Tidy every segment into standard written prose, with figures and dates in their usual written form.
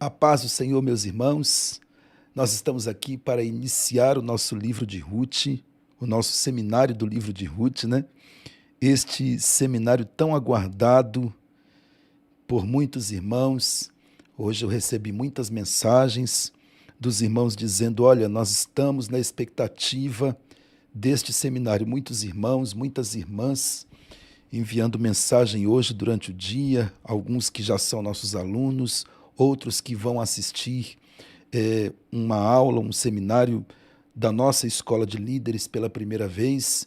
A paz do Senhor, meus irmãos. Nós estamos aqui para iniciar o nosso livro de Ruth, o nosso seminário do livro de Ruth, né? Este seminário tão aguardado por muitos irmãos. Hoje eu recebi muitas mensagens dos irmãos dizendo: olha, nós estamos na expectativa deste seminário. Muitos irmãos, muitas irmãs enviando mensagem hoje durante o dia, alguns que já são nossos alunos, outros que vão assistir uma aula, um seminário da nossa escola de líderes pela primeira vez.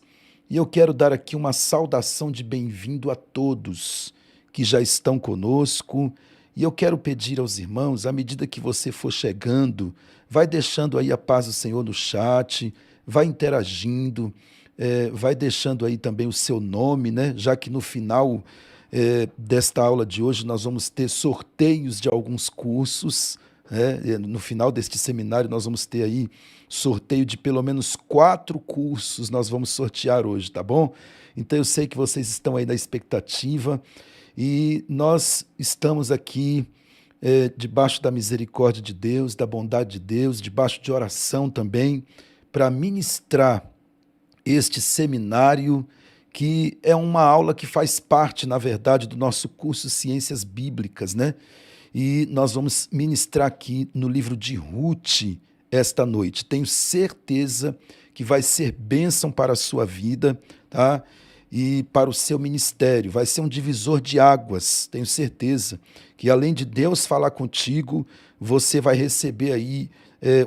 E eu quero dar aqui uma saudação de bem-vindo a todos que já estão conosco. E eu quero pedir aos irmãos, à medida que você for chegando, vai deixando aí a paz do Senhor no chat, vai interagindo, vai deixando aí também o seu nome, né? Já que no final desta aula de hoje nós vamos ter sorteios de alguns cursos, né? No final deste seminário nós vamos ter aí sorteio de pelo menos 4 cursos nós vamos sortear hoje, tá bom? Então eu sei que vocês estão aí na expectativa e nós estamos aqui debaixo da misericórdia de Deus, da bondade de Deus, debaixo de oração também, para ministrar este seminário, que é uma aula que faz parte, na verdade, do nosso curso Ciências Bíblicas, né? E nós vamos ministrar aqui no livro de Ruth esta noite. Tenho certeza que vai ser bênção para a sua vida, tá? E para o seu ministério. Vai ser um divisor de águas. Tenho certeza que, além de Deus falar contigo, você vai receber aí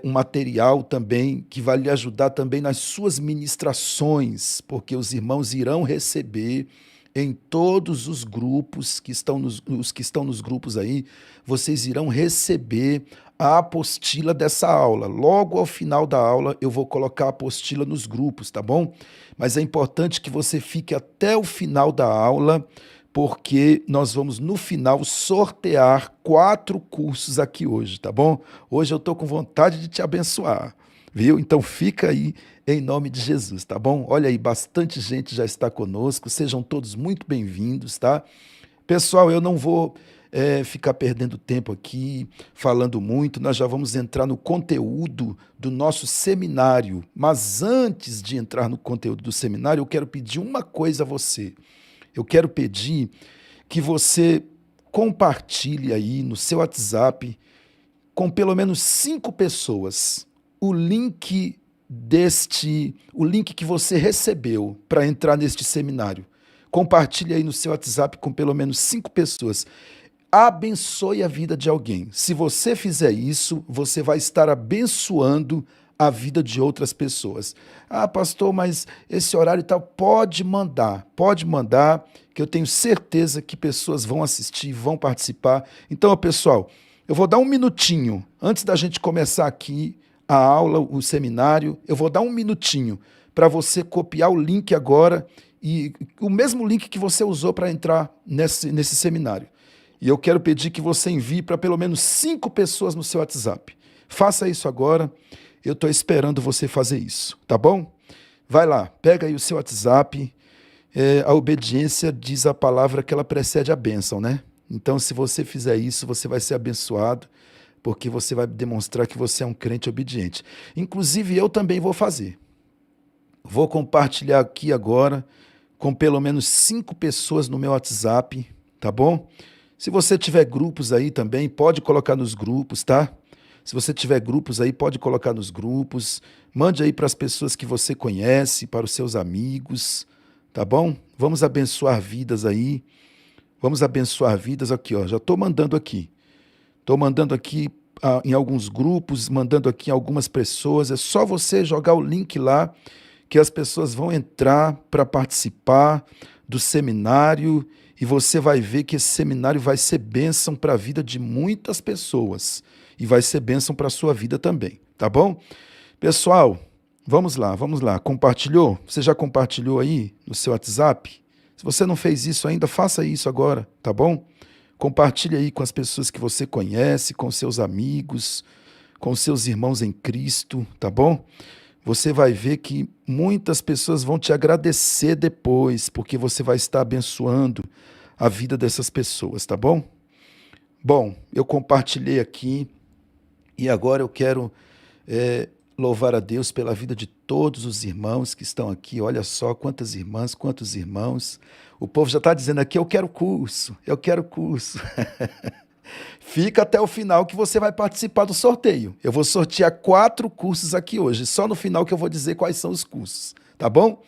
um material também que vai lhe ajudar também nas suas ministrações, porque os irmãos irão receber em todos os grupos que estão os que estão nos grupos aí, vocês irão receber a apostila dessa aula. Logo ao final da aula eu vou colocar a apostila nos grupos, tá bom? Mas é importante que você fique até o final da aula, porque nós vamos, no final, sortear 4 cursos aqui hoje, tá bom? Hoje eu estou com vontade de te abençoar, viu? Então fica aí em nome de Jesus, tá bom? Olha aí, bastante gente já está conosco, sejam todos muito bem-vindos, tá? Pessoal, eu não vou ficar perdendo tempo aqui, falando muito, nós já vamos entrar no conteúdo do nosso seminário, mas antes de entrar no conteúdo do seminário, eu quero pedir uma coisa a você. Eu quero pedir que você compartilhe aí no seu WhatsApp com pelo menos 5 pessoas o link que você recebeu para entrar neste seminário. Compartilhe aí no seu WhatsApp com pelo menos 5 pessoas. Abençoe a vida de alguém. Se você fizer isso, você vai estar abençoando a vida de outras pessoas. Ah, pastor, mas esse horário e tal, pode mandar, que eu tenho certeza que pessoas vão assistir, vão participar. Então, pessoal, eu vou dar um minutinho, antes da gente começar aqui a aula, o seminário, eu vou dar um minutinho para você copiar o link agora, e o mesmo link que você usou para entrar nesse seminário. E eu quero pedir que você envie para pelo menos 5 pessoas no seu WhatsApp. Faça isso agora. Eu estou esperando você fazer isso, tá bom? Vai lá, pega aí o seu WhatsApp. A obediência diz a palavra que ela precede a bênção, né? Então, se você fizer isso, você vai ser abençoado, porque você vai demonstrar que você é um crente obediente. Inclusive, eu também vou fazer. Vou compartilhar aqui agora com pelo menos 5 pessoas no meu WhatsApp, tá bom? Se você tiver grupos aí também, pode colocar nos grupos, tá? Se você tiver grupos aí, pode colocar nos grupos. Mande aí para as pessoas que você conhece, para os seus amigos, tá bom? Vamos abençoar vidas aí. Vamos abençoar vidas aqui, ó. Já estou mandando aqui. Estou mandando aqui em alguns grupos, mandando aqui em algumas pessoas. É só você jogar o link lá que as pessoas vão entrar para participar do seminário e você vai ver que esse seminário vai ser bênção para a vida de muitas pessoas e vai ser bênção para a sua vida também, tá bom? Pessoal, vamos lá. Compartilhou? Você já compartilhou aí no seu WhatsApp? Se você não fez isso ainda, faça isso agora, tá bom? Compartilhe aí com as pessoas que você conhece, com seus amigos, com seus irmãos em Cristo, tá bom? Você vai ver que muitas pessoas vão te agradecer depois, porque você vai estar abençoando a vida dessas pessoas, tá bom? Bom, eu compartilhei aqui e agora eu quero louvar a Deus pela vida de todos os irmãos que estão aqui. Olha só quantas irmãs, quantos irmãos. O povo já está dizendo aqui: eu quero curso, eu quero curso. Fica até o final que você vai participar do sorteio. Eu vou sortear 4 cursos aqui hoje, só no final que eu vou dizer quais são os cursos, tá bom?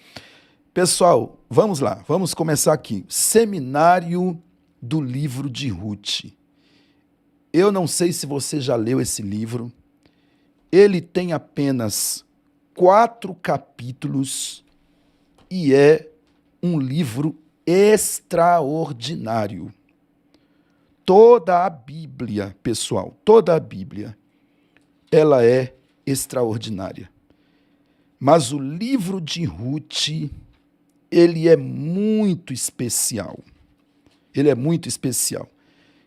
Pessoal, vamos lá, vamos começar aqui. Seminário do livro de Ruth. Eu não sei se você já leu esse livro. Ele tem apenas 4 capítulos e é um livro extraordinário. Toda a Bíblia, pessoal, toda a Bíblia, ela é extraordinária. Mas o livro de Ruth, ele é muito especial. Ele é muito especial.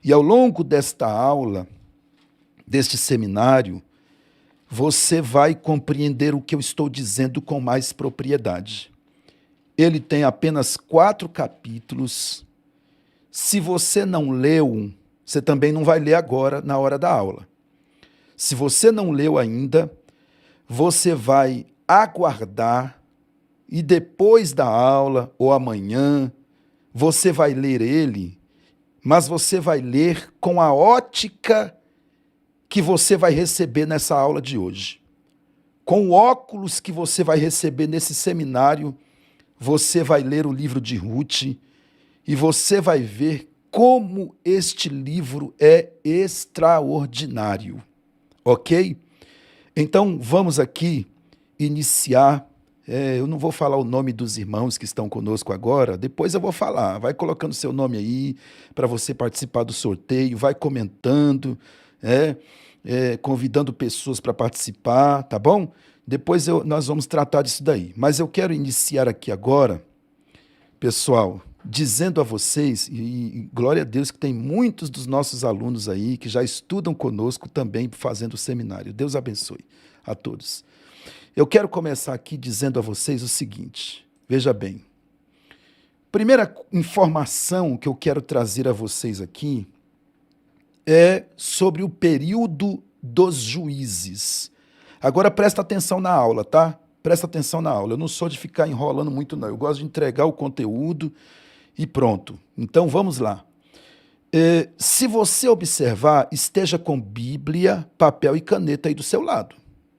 E ao longo desta aula, deste seminário, você vai compreender o que eu estou dizendo com mais propriedade. Ele tem apenas 4 capítulos. Se você não leu, você também não vai ler agora na hora da aula. Se você não leu ainda, você vai aguardar e depois da aula ou amanhã, você vai ler ele, mas você vai ler com a ótica que você vai receber nessa aula de hoje. Com o óculos que você vai receber nesse seminário, você vai ler o livro de Ruth e você vai ver como este livro é extraordinário, ok? Então, vamos aqui iniciar. Eu não vou falar o nome dos irmãos que estão conosco agora, depois eu vou falar. Vai colocando seu nome aí para você participar do sorteio, vai comentando, convidando pessoas para participar, tá bom? Depois nós vamos tratar disso daí. Mas eu quero iniciar aqui agora, pessoal, dizendo a vocês, e glória a Deus que tem muitos dos nossos alunos aí que já estudam conosco também fazendo o seminário. Deus abençoe a todos. Eu quero começar aqui dizendo a vocês o seguinte, veja bem. Primeira informação que eu quero trazer a vocês aqui é sobre o período dos juízes. Agora presta atenção na aula, tá? Presta atenção na aula. Eu não sou de ficar enrolando muito, não. Eu gosto de entregar o conteúdo e pronto. Então vamos lá. Se você observar, esteja com Bíblia, papel e caneta aí do seu lado,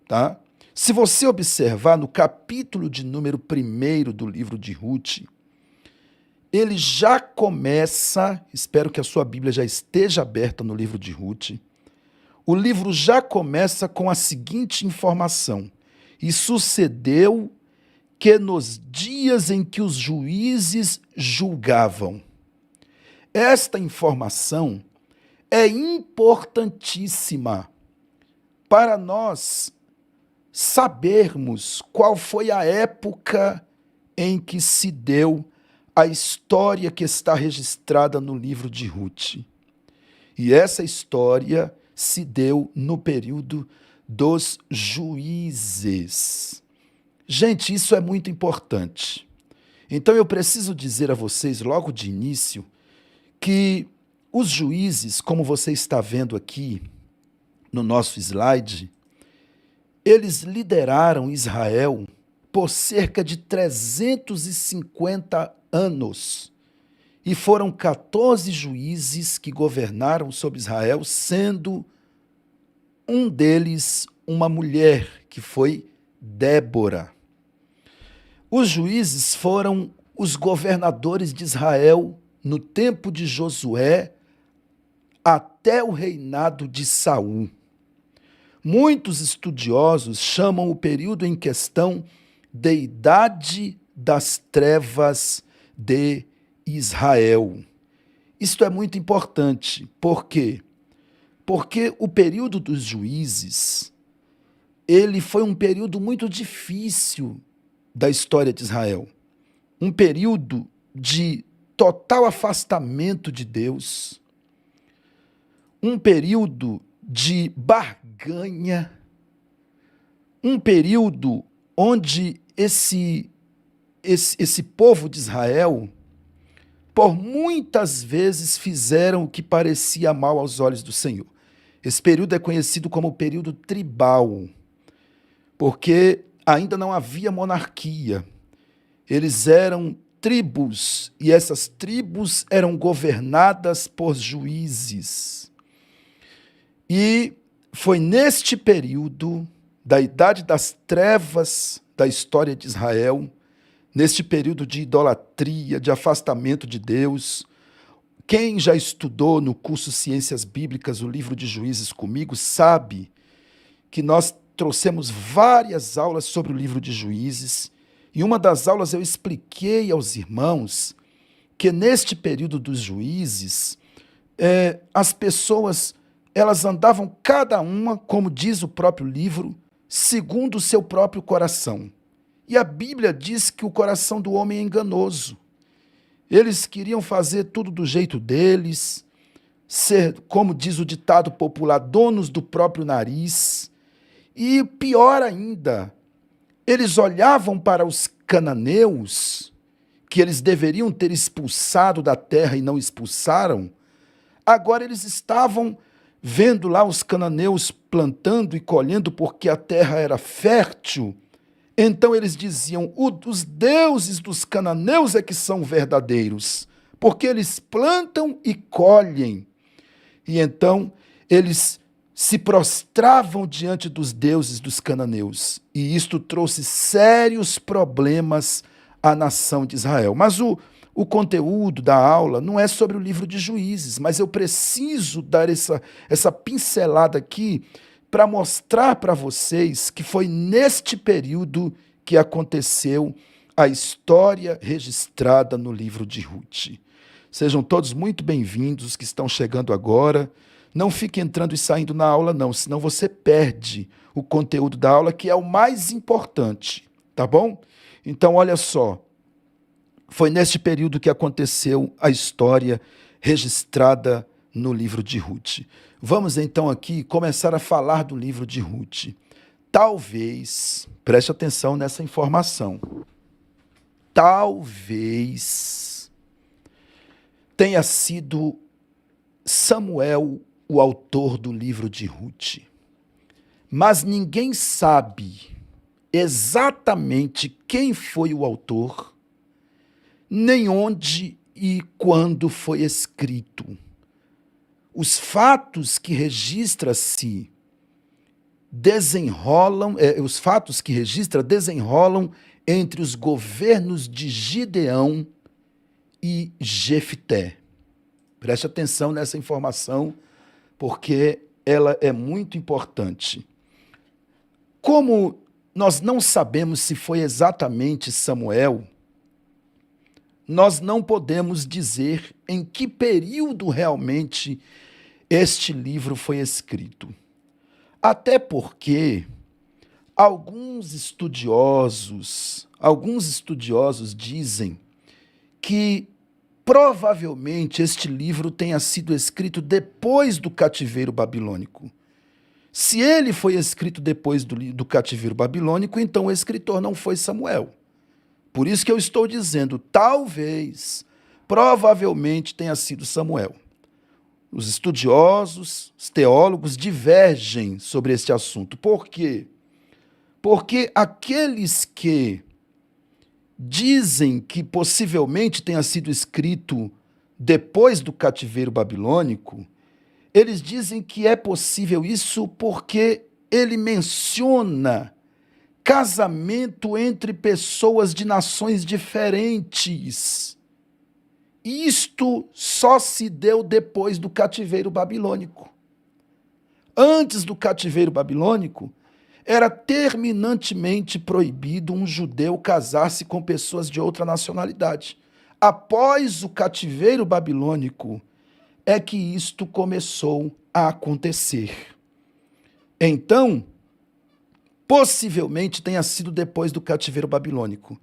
tá? Se você observar no capítulo de número 1 do livro de Ruth, ele já começa, espero que a sua Bíblia já esteja aberta no livro de Ruth, o livro já começa com a seguinte informação: e sucedeu que nos dias em que os juízes julgavam. Esta informação é importantíssima para nós sabermos qual foi a época em que se deu a história que está registrada no livro de Ruth. E essa história se deu no período dos juízes. Gente, isso é muito importante. Então eu preciso dizer a vocês logo de início que os juízes, como você está vendo aqui no nosso slide, eles lideraram Israel por cerca de 350 anos. E foram 14 juízes que governaram sobre Israel, sendo um deles uma mulher, que foi Débora. Os juízes foram os governadores de Israel no tempo de Josué até o reinado de Saul. Muitos estudiosos chamam o período em questão de Idade das Trevas de Israel. Isto é muito importante. Por quê? Porque o período dos juízes, ele foi um período muito difícil da história de Israel. Um período de total afastamento de Deus. Um período de barganha. Um período onde esse povo de Israel por muitas vezes fizeram o que parecia mal aos olhos do Senhor. Esse período é conhecido como o período tribal, porque ainda não havia monarquia. Eles eram tribos, e essas tribos eram governadas por juízes. E foi neste período da Idade das Trevas da história de Israel, neste período de idolatria, de afastamento de Deus. Quem já estudou no curso Ciências Bíblicas o livro de Juízes comigo sabe que nós trouxemos várias aulas sobre o livro de Juízes. Em uma das aulas eu expliquei aos irmãos que neste período dos juízes, as pessoas elas andavam cada uma, como diz o próprio livro, segundo o seu próprio coração. E a Bíblia diz que o coração do homem é enganoso. Eles queriam fazer tudo do jeito deles, ser, como diz o ditado popular, donos do próprio nariz. E pior ainda, eles olhavam para os cananeus, que eles deveriam ter expulsado da terra e não expulsaram. Agora eles estavam vendo lá os cananeus plantando e colhendo porque a terra era fértil. Então eles diziam, os deuses dos cananeus é que são verdadeiros, porque eles plantam e colhem. E então eles se prostravam diante dos deuses dos cananeus. E isto trouxe sérios problemas à nação de Israel. Mas o conteúdo da aula não é sobre o livro de Juízes, mas eu preciso dar essa pincelada aqui para mostrar para vocês que foi neste período que aconteceu a história registrada no livro de Ruth. Sejam todos muito bem-vindos, os que estão chegando agora. Não fique entrando e saindo na aula, não, senão você perde o conteúdo da aula, que é o mais importante, tá bom? Então, olha só, foi neste período que aconteceu a história registrada no livro de Ruth. Vamos então aqui começar a falar do livro de Ruth. Talvez, preste atenção nessa informação, talvez tenha sido Samuel o autor do livro de Ruth, mas ninguém sabe exatamente quem foi o autor, nem onde e quando foi escrito. Os fatos que registra-se desenrolam, os fatos que registra desenrolam entre os governos de Gideão e Jefté. Preste atenção nessa informação, porque ela é muito importante. Como nós não sabemos se foi exatamente Samuel, nós não podemos dizer em que período realmente este livro foi escrito. Até porque alguns estudiosos dizem que provavelmente este livro tenha sido escrito depois do cativeiro babilônico. Se ele foi escrito depois do cativeiro babilônico, então o escritor não foi Samuel. Por isso que eu estou dizendo, talvez, provavelmente tenha sido Samuel. Os estudiosos, os teólogos divergem sobre este assunto. Por quê? Porque aqueles que dizem que possivelmente tenha sido escrito depois do cativeiro babilônico, eles dizem que é possível isso porque ele menciona casamento entre pessoas de nações diferentes. Isto só se deu depois do cativeiro babilônico. Antes do cativeiro babilônico, era terminantemente proibido um judeu casar-se com pessoas de outra nacionalidade. Após o cativeiro babilônico, é que isto começou a acontecer. Então, possivelmente tenha sido depois do cativeiro babilônico.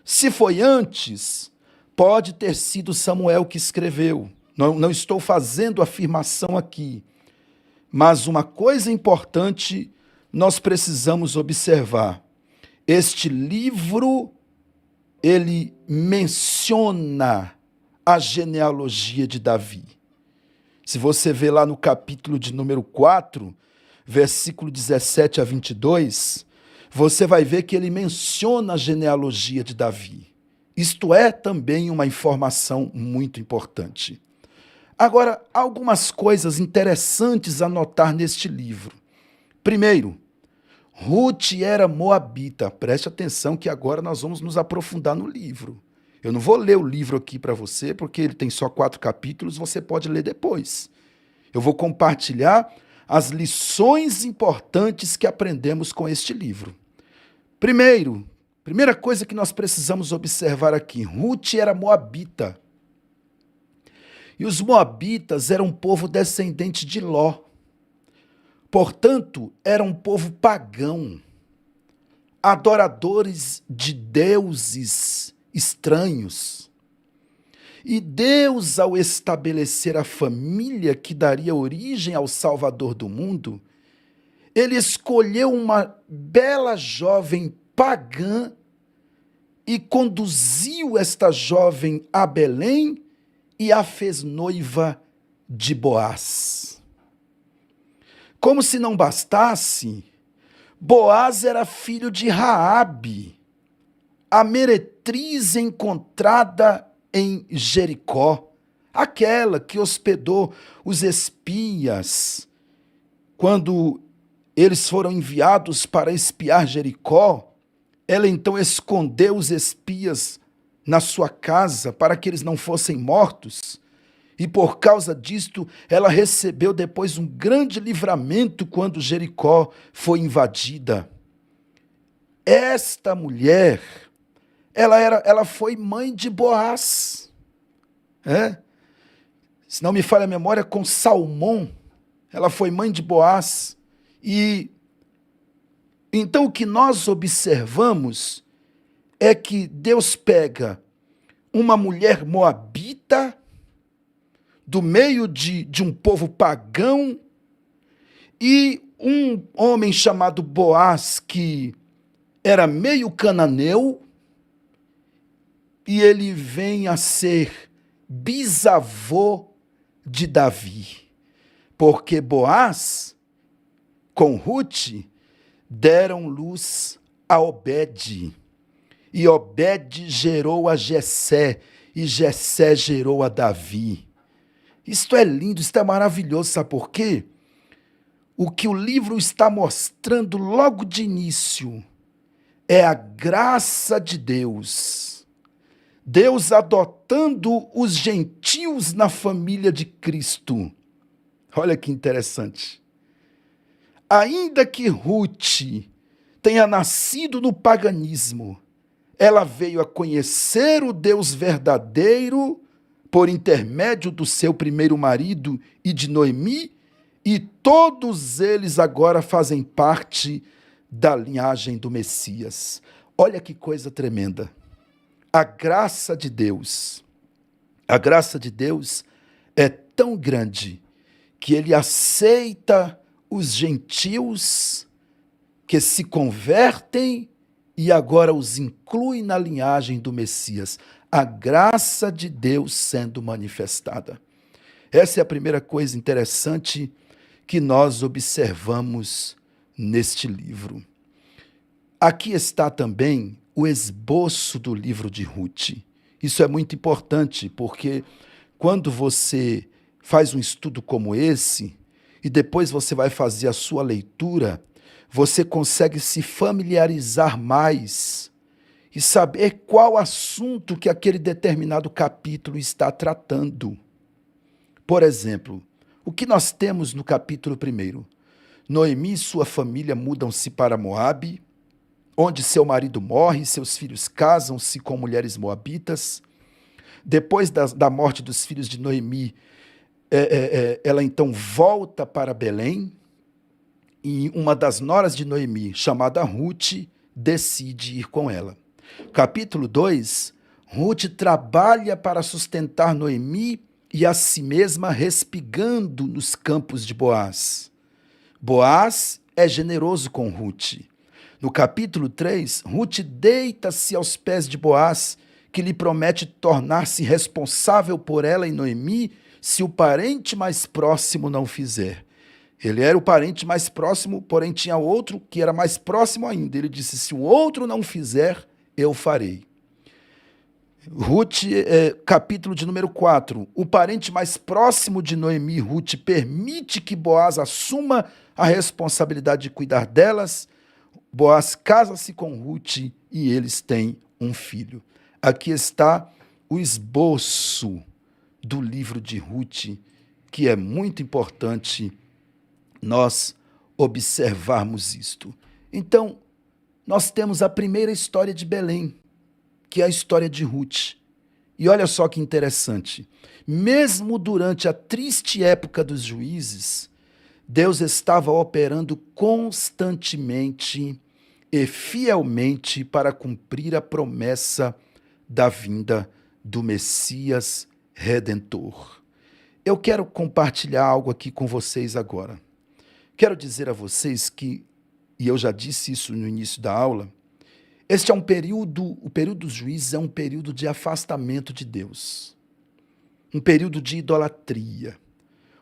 Se foi antes, pode ter sido Samuel que escreveu. Não estou fazendo afirmação aqui. Mas uma coisa importante nós precisamos observar. Este livro, ele menciona a genealogia de Davi. Se você vê lá no capítulo de número 4, versículo 17 a 22, você vai ver que ele menciona a genealogia de Davi. Isto é também uma informação muito importante. Agora, há algumas coisas interessantes a notar neste livro. Primeiro, Ruth era moabita. Preste atenção que agora nós vamos nos aprofundar no livro. Eu não vou ler o livro aqui para você, porque ele tem só 4 capítulos, você pode ler depois. Eu vou compartilhar as lições importantes que aprendemos com este livro. Primeira coisa que nós precisamos observar aqui, Ruth era moabita. E os moabitas eram um povo descendente de Ló. Portanto, era um povo pagão, adoradores de deuses estranhos. E Deus, ao estabelecer a família que daria origem ao Salvador do mundo, ele escolheu uma bela jovem pagã e conduziu esta jovem a Belém e a fez noiva de Boaz. Como se não bastasse, Boaz era filho de Raabe, a meretriz encontrada em Jericó, aquela que hospedou os espias quando eles foram enviados para espiar Jericó. Ela então escondeu os espias na sua casa para que eles não fossem mortos. E por causa disto, ela recebeu depois um grande livramento quando Jericó foi invadida. Esta mulher, ela foi mãe de Boaz. Se não me falha a memória, com Salmão, ela foi mãe de Boaz. E então o que nós observamos é que Deus pega uma mulher moabita, do meio de um povo pagão, e um homem chamado Boaz, que era meio cananeu, e ele vem a ser bisavô de Davi, porque Boaz, com Ruth, deram luz a Obed, e Obed gerou a Jessé, e Jessé gerou a Davi. Isto é lindo, isto é maravilhoso, sabe por quê? O que o livro está mostrando logo de início é a graça de Deus. Deus adotando os gentios na família de Cristo. Olha que interessante. Ainda que Ruth tenha nascido no paganismo, ela veio a conhecer o Deus verdadeiro por intermédio do seu primeiro marido e de Noemi, e todos eles agora fazem parte da linhagem do Messias. Olha que coisa tremenda. A graça de Deus é tão grande que ele aceita os gentios que se convertem e agora os inclui na linhagem do Messias. A graça de Deus sendo manifestada. Essa é a primeira coisa interessante que nós observamos neste livro. Aqui está também o esboço do livro de Ruth. Isso é muito importante, porque quando você faz um estudo como esse, e depois você vai fazer a sua leitura, você consegue se familiarizar mais e saber qual assunto que aquele determinado capítulo está tratando. Por exemplo, o que nós temos no capítulo 1? Noemi e sua família mudam-se para Moabe, onde seu marido morre, seus filhos casam-se com mulheres moabitas. Depois da morte dos filhos de Noemi, ela então volta para Belém, e uma das noras de Noemi, chamada Ruth, decide ir com ela. Capítulo 2, Ruth trabalha para sustentar Noemi e a si mesma respigando nos campos de Boaz. Boaz é generoso com Ruth. No capítulo 3, Ruth deita-se aos pés de Boaz, que lhe promete tornar-se responsável por ela e Noemi se o parente mais próximo não fizer. Ele era o parente mais próximo, porém tinha outro que era mais próximo ainda. Ele disse, se o outro não fizer, eu farei. Ruth, capítulo de número 4. O parente mais próximo de Noemi, Ruth, permite que Boaz assuma a responsabilidade de cuidar delas. Boaz casa-se com Ruth e eles têm um filho. Aqui está o esboço do livro de Ruth, que é muito importante nós observarmos isto. Então, nós temos a primeira história de Belém, que é a história de Ruth. E olha só que interessante. Mesmo durante a triste época dos juízes, Deus estava operando constantemente e fielmente para cumprir a promessa da vinda do Messias Redentor. Eu quero compartilhar algo aqui com vocês agora. Quero dizer a vocês que, e eu já disse isso no início da aula, este é um período, o período dos juízes é um período de afastamento de Deus, um período de idolatria,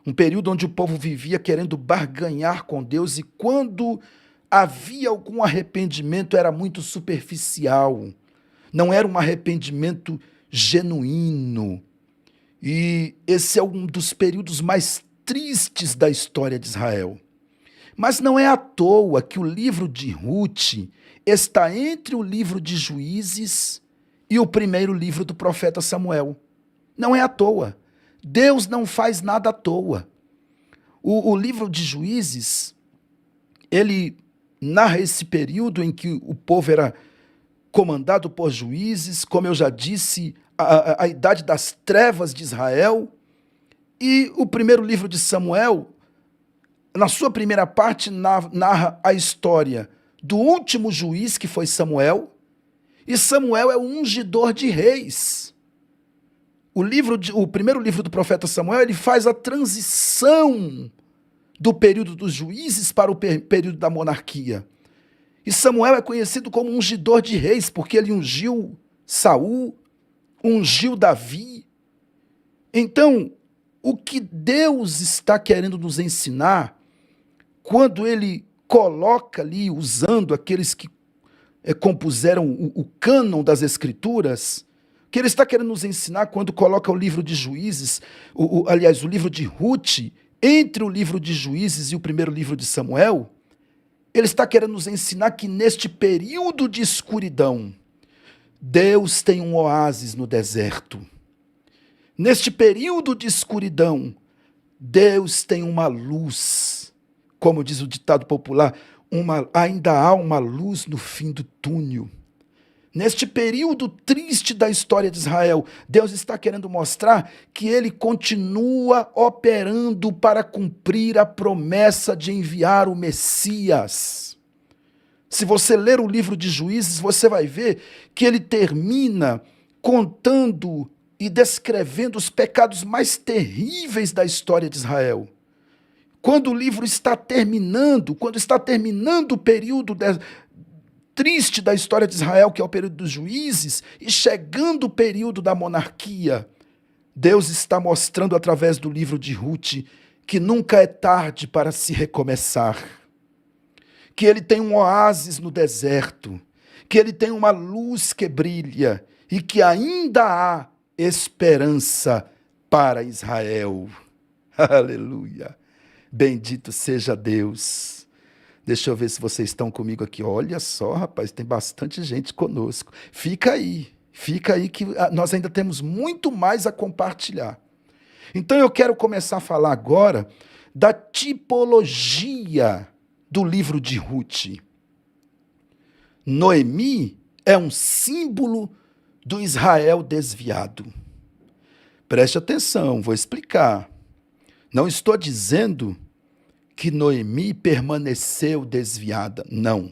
um período onde o povo vivia querendo barganhar com Deus e quando havia algum arrependimento era muito superficial, não era um arrependimento genuíno. E esse é um dos períodos mais tristes da história de Israel. Mas não é à toa que o livro de Ruth está entre o livro de Juízes e o primeiro livro do profeta Samuel. Não é à toa. Deus não faz nada à toa. O livro de Juízes, ele narra esse período em que o povo era comandado por juízes, como eu já disse, a idade das trevas de Israel. E o primeiro livro de Samuel, na sua primeira parte, narra a história do último juiz, que foi Samuel, e Samuel é o ungidor de reis. O primeiro livro do profeta Samuel, ele faz a transição do período dos juízes para o período da monarquia. E Samuel é conhecido como ungidor de reis, porque ele ungiu Saul, ungiu Davi. Então, o que Deus está querendo nos ensinar, quando ele coloca ali, usando aqueles que compuseram o cânon das Escrituras, que ele está querendo nos ensinar quando coloca o livro de Juízes, aliás, o livro de Ruth, entre o livro de Juízes e o primeiro livro de Samuel, ele está querendo nos ensinar que neste período de escuridão, Deus tem um oásis no deserto. Neste período de escuridão, Deus tem uma luz. Como diz o ditado popular, ainda há uma luz no fim do túnel. Neste período triste da história de Israel, Deus está querendo mostrar que ele continua operando para cumprir a promessa de enviar o Messias. Se você ler o livro de Juízes, você vai ver que ele termina contando e descrevendo os pecados mais terríveis da história de Israel. Quando o livro está terminando, o período triste da história de Israel, que é o período dos juízes, e chegando o período da monarquia, Deus está mostrando através do livro de Ruth que nunca é tarde para se recomeçar, que ele tem um oásis no deserto, que ele tem uma luz que brilha e que ainda há esperança para Israel. Aleluia! Bendito seja Deus. Deixa eu ver se vocês estão comigo aqui. Olha só, rapaz, tem bastante gente conosco. Fica aí que nós ainda temos muito mais a compartilhar. Então eu quero começar a falar agora da tipologia do livro de Ruth. Noemi é um símbolo do Israel desviado. Preste atenção, vou explicar. Não estou dizendo que Noemi permaneceu desviada, não.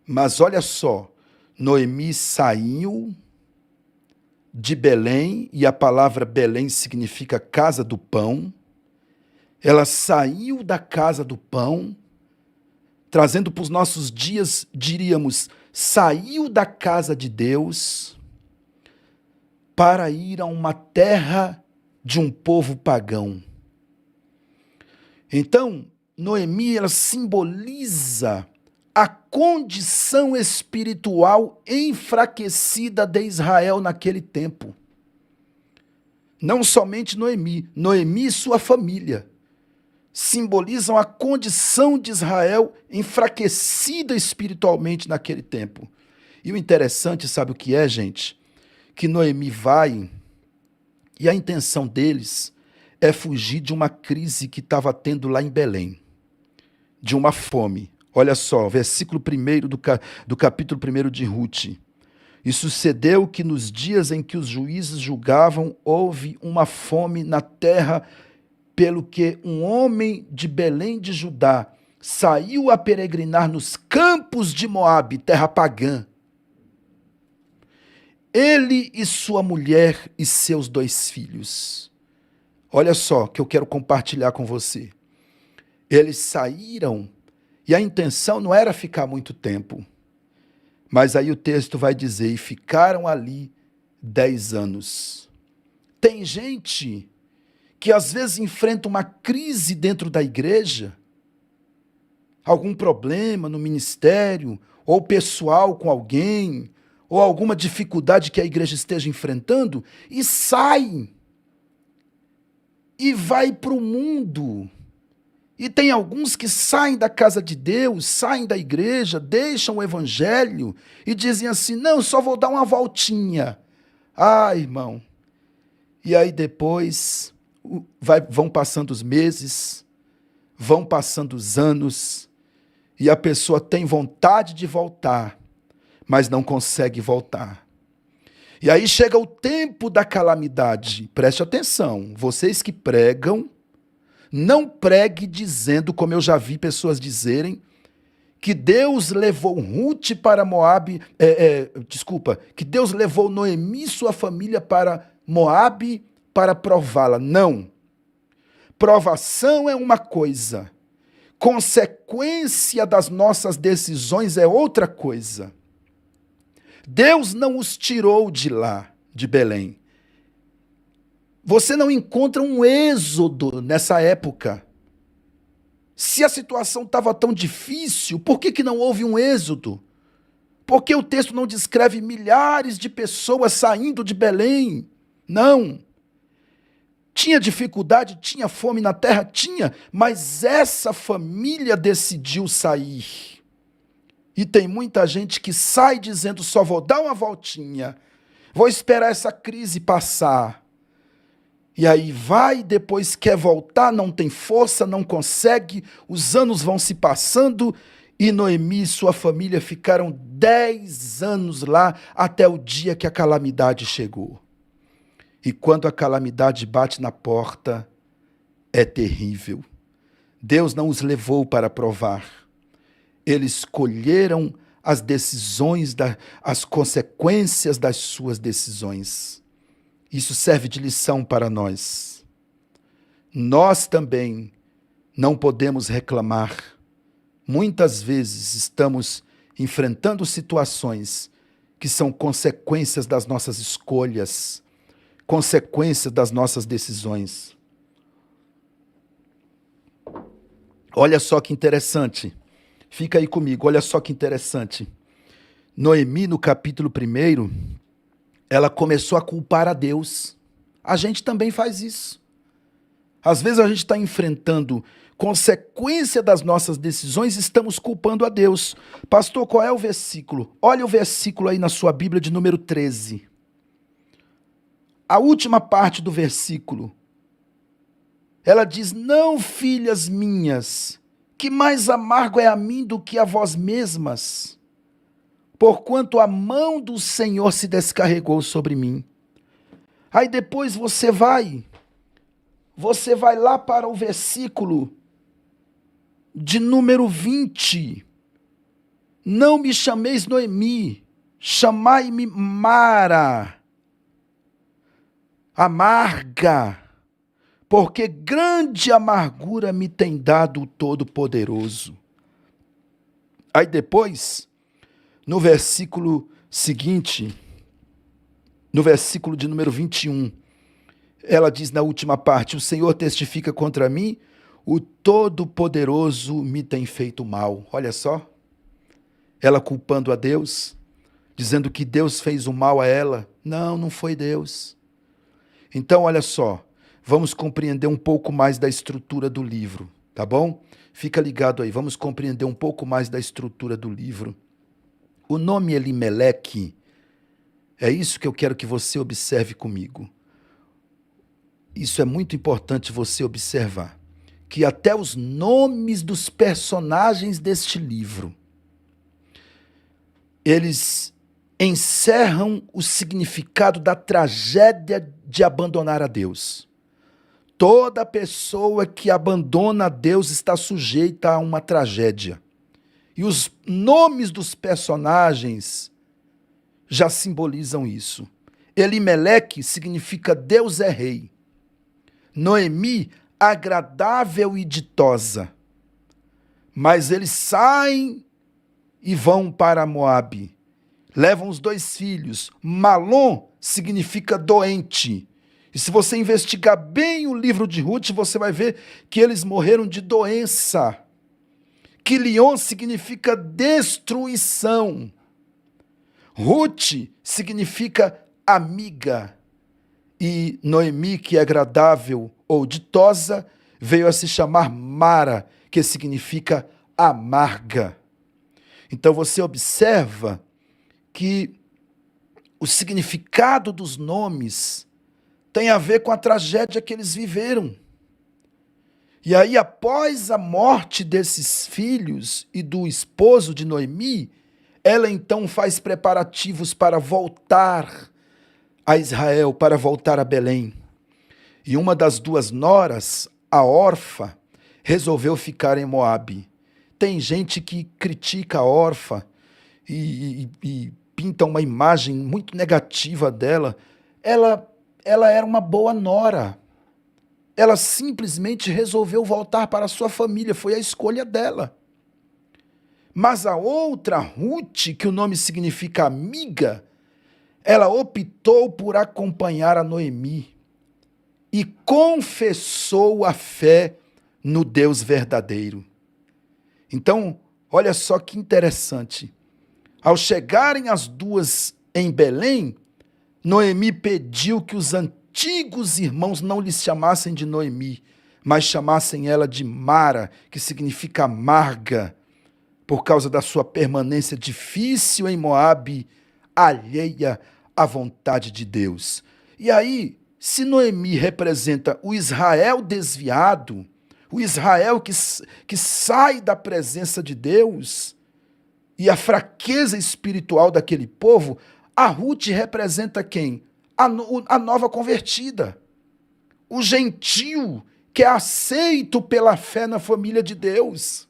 Mas olha só, Noemi saiu de Belém, e a palavra Belém significa casa do pão. Ela saiu da casa do pão, trazendo para os nossos dias, diríamos, saiu da casa de Deus, para ir a uma terra de um povo pagão. Então, Noemi, ela simboliza a condição espiritual enfraquecida de Israel naquele tempo. Não somente Noemi, Noemi e sua família simbolizam a condição de Israel enfraquecida espiritualmente naquele tempo. E o interessante, sabe o que é, gente? Que Noemi vai e a intenção deles é fugir de uma crise que estava tendo lá em Belém, de uma fome. Olha só, versículo 1 do capítulo 1 de Ruth. E sucedeu que nos dias em que os juízes julgavam, houve uma fome na terra, pelo que um homem de Belém de Judá saiu a peregrinar nos campos de Moabe, terra pagã. Ele e sua mulher e seus 2 filhos. Olha só que eu quero compartilhar com você. Eles saíram e a intenção não era ficar muito tempo. Mas aí o texto vai dizer, e ficaram ali 10 anos. Tem gente que às vezes enfrenta uma crise dentro da igreja, algum problema no ministério, ou pessoal com alguém, ou alguma dificuldade que a igreja esteja enfrentando, e sai, e vai para o mundo. E tem alguns que saem da casa de Deus, saem da igreja, deixam o evangelho e dizem assim, não, só vou dar uma voltinha. Ah, irmão. E aí depois vão passando os meses, vão passando os anos, e a pessoa tem vontade de voltar, mas não consegue voltar. E aí chega o tempo da calamidade. Preste atenção, vocês que pregam, não pregue dizendo, como eu já vi pessoas dizerem, que Deus levou Ruth para Moabe, que Deus levou Noemi e sua família para Moabe para prová-la. Não. Provação é uma coisa, consequência das nossas decisões é outra coisa. Deus não os tirou de lá, de Belém. Você não encontra um êxodo nessa época. Se a situação estava tão difícil, por que não houve um êxodo? Por que o texto não descreve milhares de pessoas saindo de Belém? Não. Tinha dificuldade, tinha fome na terra? Tinha, mas essa família decidiu sair. E tem muita gente que sai dizendo, só vou dar uma voltinha, vou esperar essa crise passar. E aí vai, depois quer voltar, não tem força, não consegue, os anos vão se passando, e Noemi e sua família ficaram 10 anos lá, até o dia que a calamidade chegou. E quando a calamidade bate na porta, é terrível. Deus não os levou para provar. Eles escolheram as decisões, as consequências das suas decisões. Isso serve de lição para nós. Nós também não podemos reclamar. Muitas vezes estamos enfrentando situações que são consequências das nossas escolhas, consequências das nossas decisões. Olha só que interessante. Fica aí comigo, olha só que interessante. Noemi, no capítulo 1, ela começou a culpar a Deus. A gente também faz isso. Às vezes a gente está enfrentando consequência das nossas decisões e estamos culpando a Deus. Pastor, qual é o versículo? Olha o versículo aí na sua Bíblia de número 13. A última parte do versículo. Ela diz, não, filhas minhas, que mais amargo é a mim do que a vós mesmas, porquanto a mão do Senhor se descarregou sobre mim. Aí depois você vai lá para o versículo de número 20. Não me chameis Noemi, chamai-me Mara, amarga, porque grande amargura me tem dado o Todo-Poderoso. Aí depois, no versículo seguinte, no versículo de número 21, ela diz na última parte: o Senhor testifica contra mim, o Todo-Poderoso me tem feito mal. Olha só, ela culpando a Deus, dizendo que Deus fez o mal a ela. Não, não foi Deus. Então, olha só, vamos compreender um pouco mais da estrutura do livro, tá bom? Fica ligado aí, vamos compreender um pouco mais da estrutura do livro. O nome Elimeleque, é isso que eu quero que você observe comigo. Isso é muito importante você observar, que até os nomes dos personagens deste livro, eles encerram o significado da tragédia de abandonar a Deus. Toda pessoa que abandona a Deus está sujeita a uma tragédia. E os nomes dos personagens já simbolizam isso. Elimeleque significa Deus é rei. Noemi, agradável e ditosa. Mas eles saem e vão para Moabe. Levam os 2 filhos. Malom significa doente. E se você investigar bem o livro de Ruth, você vai ver que eles morreram de doença. Quilion significa destruição. Ruth significa amiga. E Noemi, que é agradável ou ditosa, veio a se chamar Mara, que significa amarga. Então você observa que o significado dos nomes tem a ver com a tragédia que eles viveram. E aí, após a morte desses filhos e do esposo de Noemi, ela então faz preparativos para voltar a Israel, para voltar a Belém. E uma das 2 noras, a Orfa, resolveu ficar em Moabe. Tem gente que critica a Orfa e pinta uma imagem muito negativa dela. Ela era uma boa nora. Ela simplesmente resolveu voltar para a sua família, foi a escolha dela. Mas a outra, Ruth, que o nome significa amiga, ela optou por acompanhar a Noemi e confessou a fé no Deus verdadeiro. Então, olha só que interessante. Ao chegarem as 2 em Belém, Noemi pediu que os antigos irmãos não lhes chamassem de Noemi, mas chamassem ela de Mara, que significa amarga, por causa da sua permanência difícil em Moabe, alheia à vontade de Deus. E aí, se Noemi representa o Israel desviado, o Israel que sai da presença de Deus, e a fraqueza espiritual daquele povo, a Ruth representa quem? A nova convertida. O gentio que é aceito pela fé na família de Deus.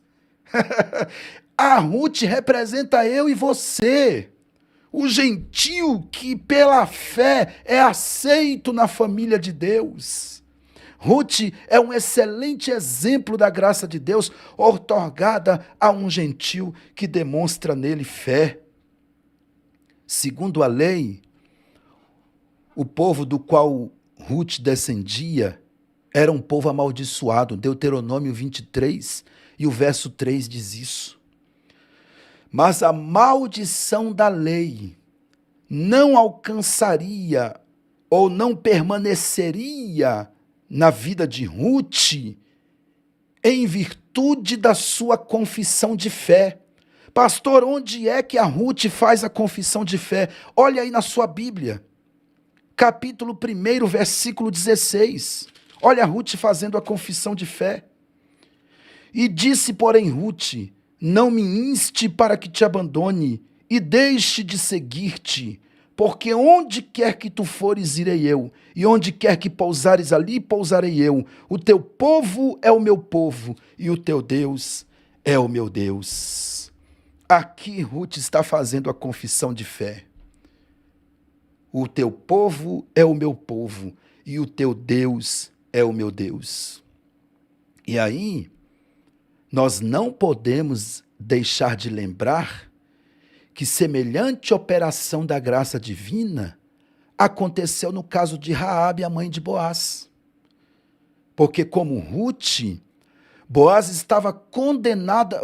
A Ruth representa eu e você. O gentio que pela fé é aceito na família de Deus. Ruth é um excelente exemplo da graça de Deus outorgada a um gentio que demonstra nele fé. Segundo a lei, o povo do qual Ruth descendia era um povo amaldiçoado. Deuteronômio 23 e o verso 3 diz isso. Mas a maldição da lei não alcançaria ou não permaneceria na vida de Ruth em virtude da sua confissão de fé. Pastor, onde é que a Ruth faz a confissão de fé? Olha aí na sua Bíblia, capítulo 1, versículo 16. Olha a Ruth fazendo a confissão de fé. E disse, porém, Ruth: não me inste para que te abandone e deixe de seguir-te, porque onde quer que tu fores, irei eu, e onde quer que pousares, ali pousarei eu. O teu povo é o meu povo, e o teu Deus é o meu Deus. Aqui Ruth está fazendo a confissão de fé. O teu povo é o meu povo, e o teu Deus é o meu Deus. E aí, nós não podemos deixar de lembrar que semelhante operação da graça divina aconteceu no caso de Raabe, a mãe de Boaz. Porque como Ruth, Boaz estava condenada,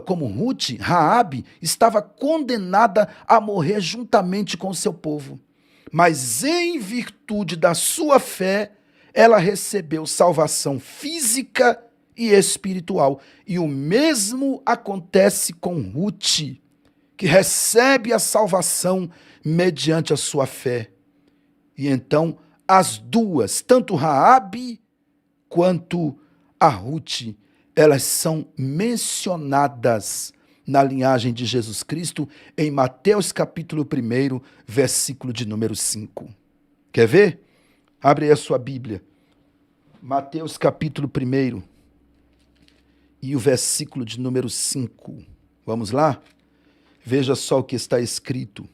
como Ruth, Raabe estava condenada a morrer juntamente com o seu povo. Mas em virtude da sua fé, ela recebeu salvação física e espiritual. E o mesmo acontece com Ruth, que recebe a salvação mediante a sua fé. E então as duas, tanto Raabe quanto a Ruth, elas são mencionadas na linhagem de Jesus Cristo em Mateus capítulo 1, versículo de número 5. Quer ver? Abre aí a sua Bíblia. Mateus capítulo 1 e o versículo de número 5. Vamos lá? Veja só o que está escrito.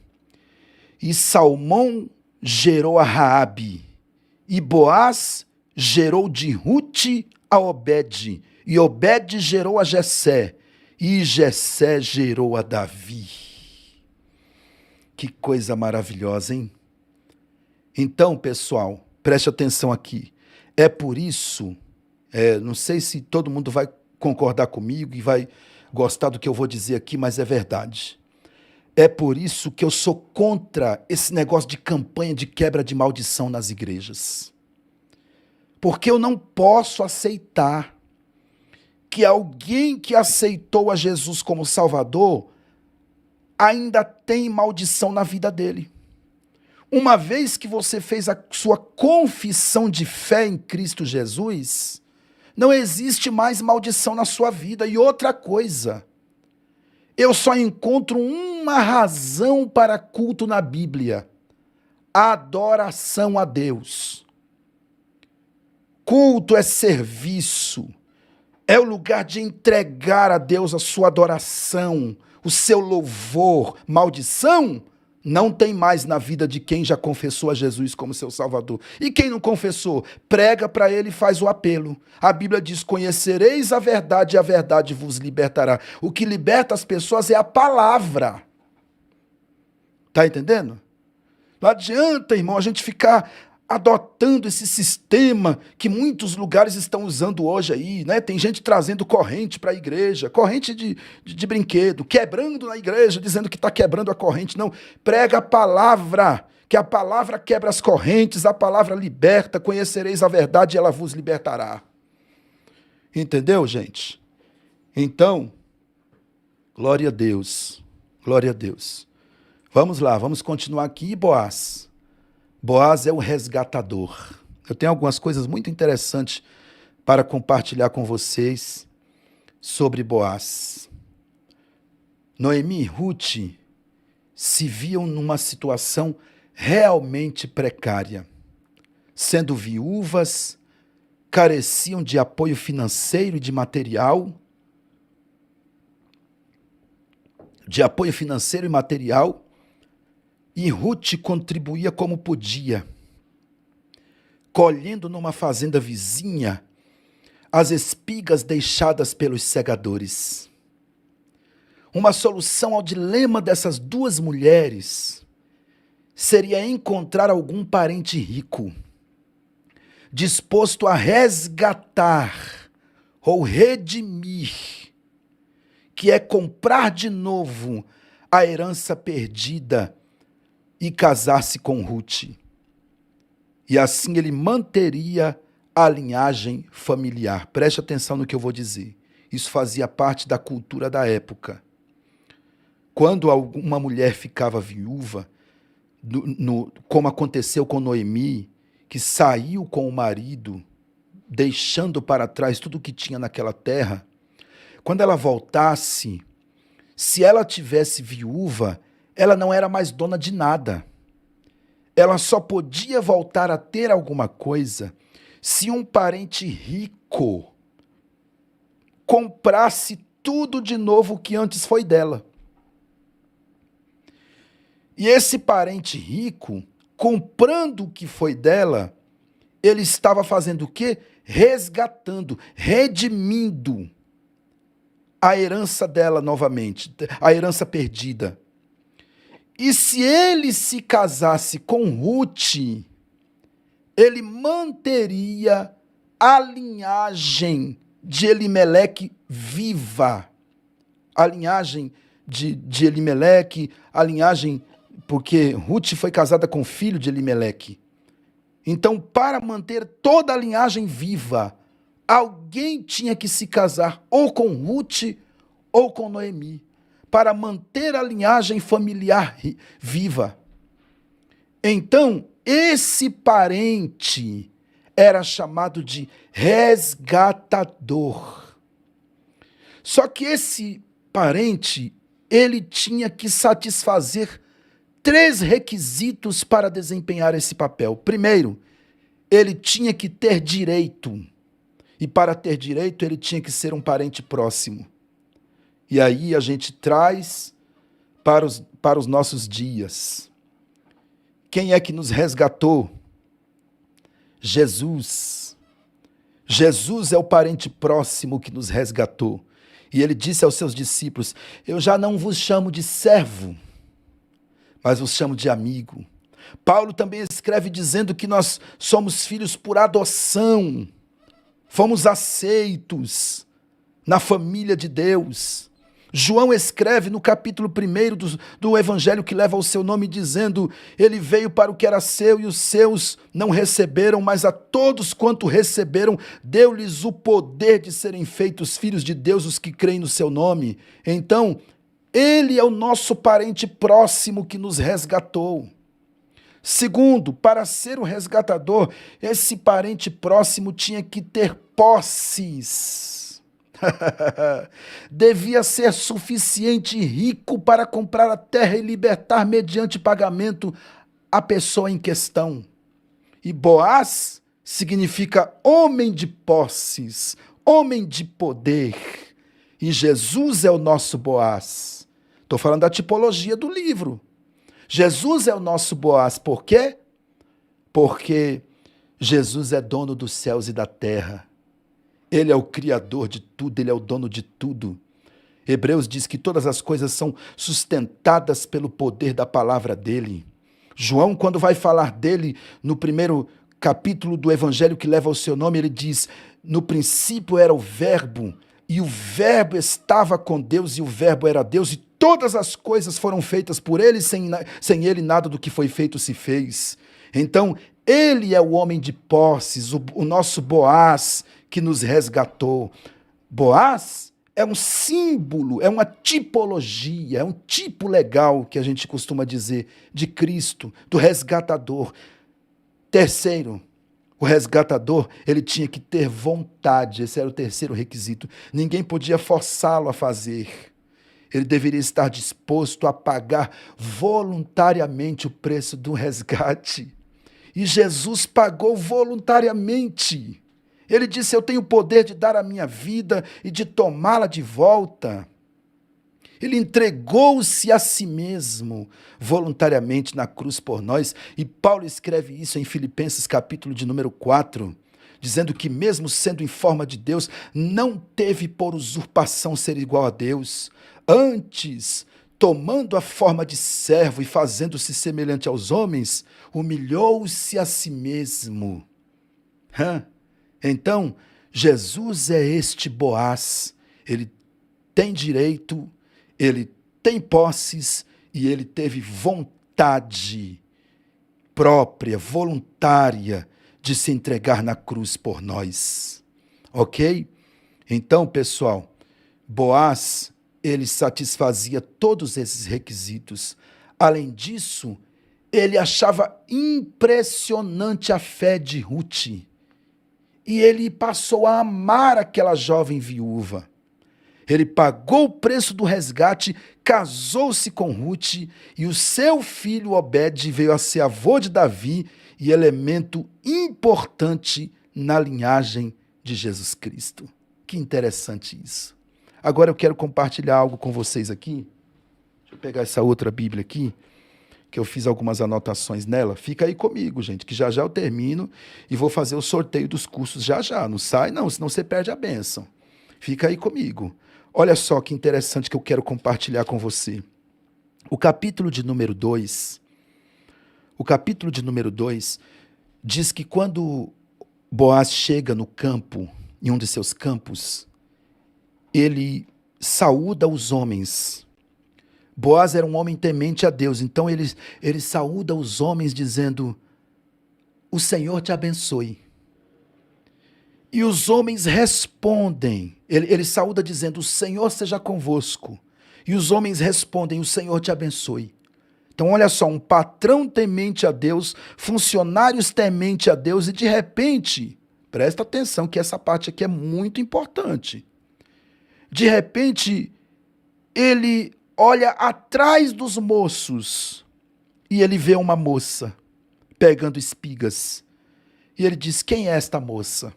E Salmão gerou a Raabe, e Boaz gerou de Ruth a Obed, e Obed gerou a Jessé, e Jessé gerou a Davi. Que coisa maravilhosa, hein? Então, pessoal, preste atenção aqui. É por isso, não sei se todo mundo vai concordar comigo e vai gostar do que eu vou dizer aqui, mas é verdade. É por isso que eu sou contra esse negócio de campanha de quebra de maldição nas igrejas. Porque eu não posso aceitar que alguém que aceitou a Jesus como Salvador ainda tem maldição na vida dele. Uma vez que você fez a sua confissão de fé em Cristo Jesus, não existe mais maldição na sua vida. E outra coisa, eu só encontro uma razão para culto na Bíblia: adoração a Deus. Culto é serviço, é o lugar de entregar a Deus a sua adoração, o seu louvor. Maldição não tem mais na vida de quem já confessou a Jesus como seu Salvador. E quem não confessou, prega para ele e faz o apelo. A Bíblia diz: conhecereis a verdade e a verdade vos libertará. O que liberta as pessoas é a palavra. Tá entendendo? Não adianta, irmão, a gente ficar adotando esse sistema que muitos lugares estão usando hoje aí, né? Tem gente trazendo corrente para a igreja, corrente de brinquedo, quebrando na igreja, dizendo que está quebrando a corrente. Não, prega a palavra, que a palavra quebra as correntes, a palavra liberta, conhecereis a verdade e ela vos libertará. Entendeu, gente? Então, glória a Deus, glória a Deus. Vamos lá, vamos continuar aqui, Boaz. Boaz é o resgatador. Eu tenho algumas coisas muito interessantes para compartilhar com vocês sobre Boaz. Noemi e Ruth se viam numa situação realmente precária. Sendo viúvas, careciam de apoio financeiro e de material. E Ruth contribuía como podia, colhendo numa fazenda vizinha as espigas deixadas pelos segadores. Uma solução ao dilema dessas duas mulheres seria encontrar algum parente rico, disposto a resgatar ou redimir, que é comprar de novo a herança perdida, e casar-se com Ruth. E assim ele manteria a linhagem familiar. Preste atenção no que eu vou dizer. Isso fazia parte da cultura da época. Quando alguma mulher ficava viúva, como aconteceu com Noemi, que saiu com o marido, deixando para trás tudo o que tinha naquela terra, quando ela voltasse, se ela tivesse viúva, ela não era mais dona de nada. Ela só podia voltar a ter alguma coisa se um parente rico comprasse tudo de novo que antes foi dela. E esse parente rico, comprando o que foi dela, ele estava fazendo o quê? Resgatando, redimindo a herança dela novamente, a herança perdida. E se ele se casasse com Ruth, ele manteria a linhagem de Elimeleque viva. A linhagem de Elimeleque, a linhagem, porque Ruth foi casada com o filho de Elimeleque. Então, para manter toda a linhagem viva, alguém tinha que se casar ou com Ruth ou com Noemi, para manter a linhagem familiar viva. Então, esse parente era chamado de resgatador. Só que esse parente, ele tinha que satisfazer 3 requisitos para desempenhar esse papel. Primeiro, ele tinha que ter direito. E para ter direito, ele tinha que ser um parente próximo. E aí a gente traz para os nossos dias. Quem é que nos resgatou? Jesus. Jesus é o parente próximo que nos resgatou. E ele disse aos seus discípulos: eu já não vos chamo de servo, mas vos chamo de amigo. Paulo também escreve dizendo que nós somos filhos por adoção, fomos aceitos na família de Deus. João escreve no capítulo 1 do evangelho que leva o seu nome, dizendo: ele veio para o que era seu e os seus não receberam, mas a todos quanto receberam, deu-lhes o poder de serem feitos filhos de Deus, os que creem no seu nome. Então, ele é o nosso parente próximo que nos resgatou. Segundo, para ser o resgatador, esse parente próximo tinha que ter posses. Devia ser suficiente rico para comprar a terra e libertar mediante pagamento a pessoa em questão. E Boaz significa homem de posses, homem de poder. E Jesus é o nosso Boaz. Estou falando da tipologia do livro. Jesus é o nosso Boaz. Por quê? Porque Jesus é dono dos céus e da terra. Ele é o criador de tudo, ele é o dono de tudo. Hebreus diz que todas as coisas são sustentadas pelo poder da palavra dele. João, quando vai falar dele, no primeiro capítulo do evangelho que leva o seu nome, ele diz: no princípio era o verbo, e o verbo estava com Deus, e o verbo era Deus, e todas as coisas foram feitas por ele, sem ele nada do que foi feito se fez. Então, ele é o homem de posses, o nosso Boaz, que nos resgatou. Boaz é um símbolo, é uma tipologia, é um tipo legal, que a gente costuma dizer, de Cristo, do resgatador. Terceiro, o resgatador, ele tinha que ter vontade, esse era o terceiro requisito. Ninguém podia forçá-lo a fazer. Ele deveria estar disposto a pagar voluntariamente o preço do resgate. E Jesus pagou voluntariamente. Ele disse: eu tenho o poder de dar a minha vida e de tomá-la de volta. Ele entregou-se a si mesmo voluntariamente na cruz por nós. E Paulo escreve isso em Filipenses capítulo de número 4, dizendo que mesmo sendo em forma de Deus, não teve por usurpação ser igual a Deus. Antes, tomando a forma de servo e fazendo-se semelhante aos homens, humilhou-se a si mesmo. Então, Jesus é este Boaz. Ele tem direito, ele tem posses e ele teve vontade própria, voluntária, de se entregar na cruz por nós. Ok? Então, pessoal, Boaz, ele satisfazia todos esses requisitos. Além disso, ele achava impressionante a fé de Ruth. E ele passou a amar aquela jovem viúva. Ele pagou o preço do resgate, casou-se com Ruth, e o seu filho Obed veio a ser avô de Davi e elemento importante na linhagem de Jesus Cristo. Que interessante isso. Agora eu quero compartilhar algo com vocês aqui. Deixa eu pegar essa outra Bíblia aqui, que eu fiz algumas anotações nela. Fica aí comigo, gente, que já já eu termino e vou fazer o sorteio dos cursos já já. Não sai não, senão você perde a bênção. Fica aí comigo. Olha só que interessante que eu quero compartilhar com você. O capítulo de número 2, o capítulo de número 2 diz que quando Boaz chega no campo, em um de seus campos, ele saúda os homens. Boaz era um homem temente a Deus, então ele saúda os homens dizendo: o Senhor te abençoe. E os homens respondem, ele saúda dizendo: o Senhor seja convosco. E os homens respondem: o Senhor te abençoe. Então olha só, um patrão temente a Deus, funcionários temente a Deus, e de repente, presta atenção que essa parte aqui é muito importante. De repente, ele olha atrás dos moços e ele vê uma moça pegando espigas. E ele diz: quem é esta moça?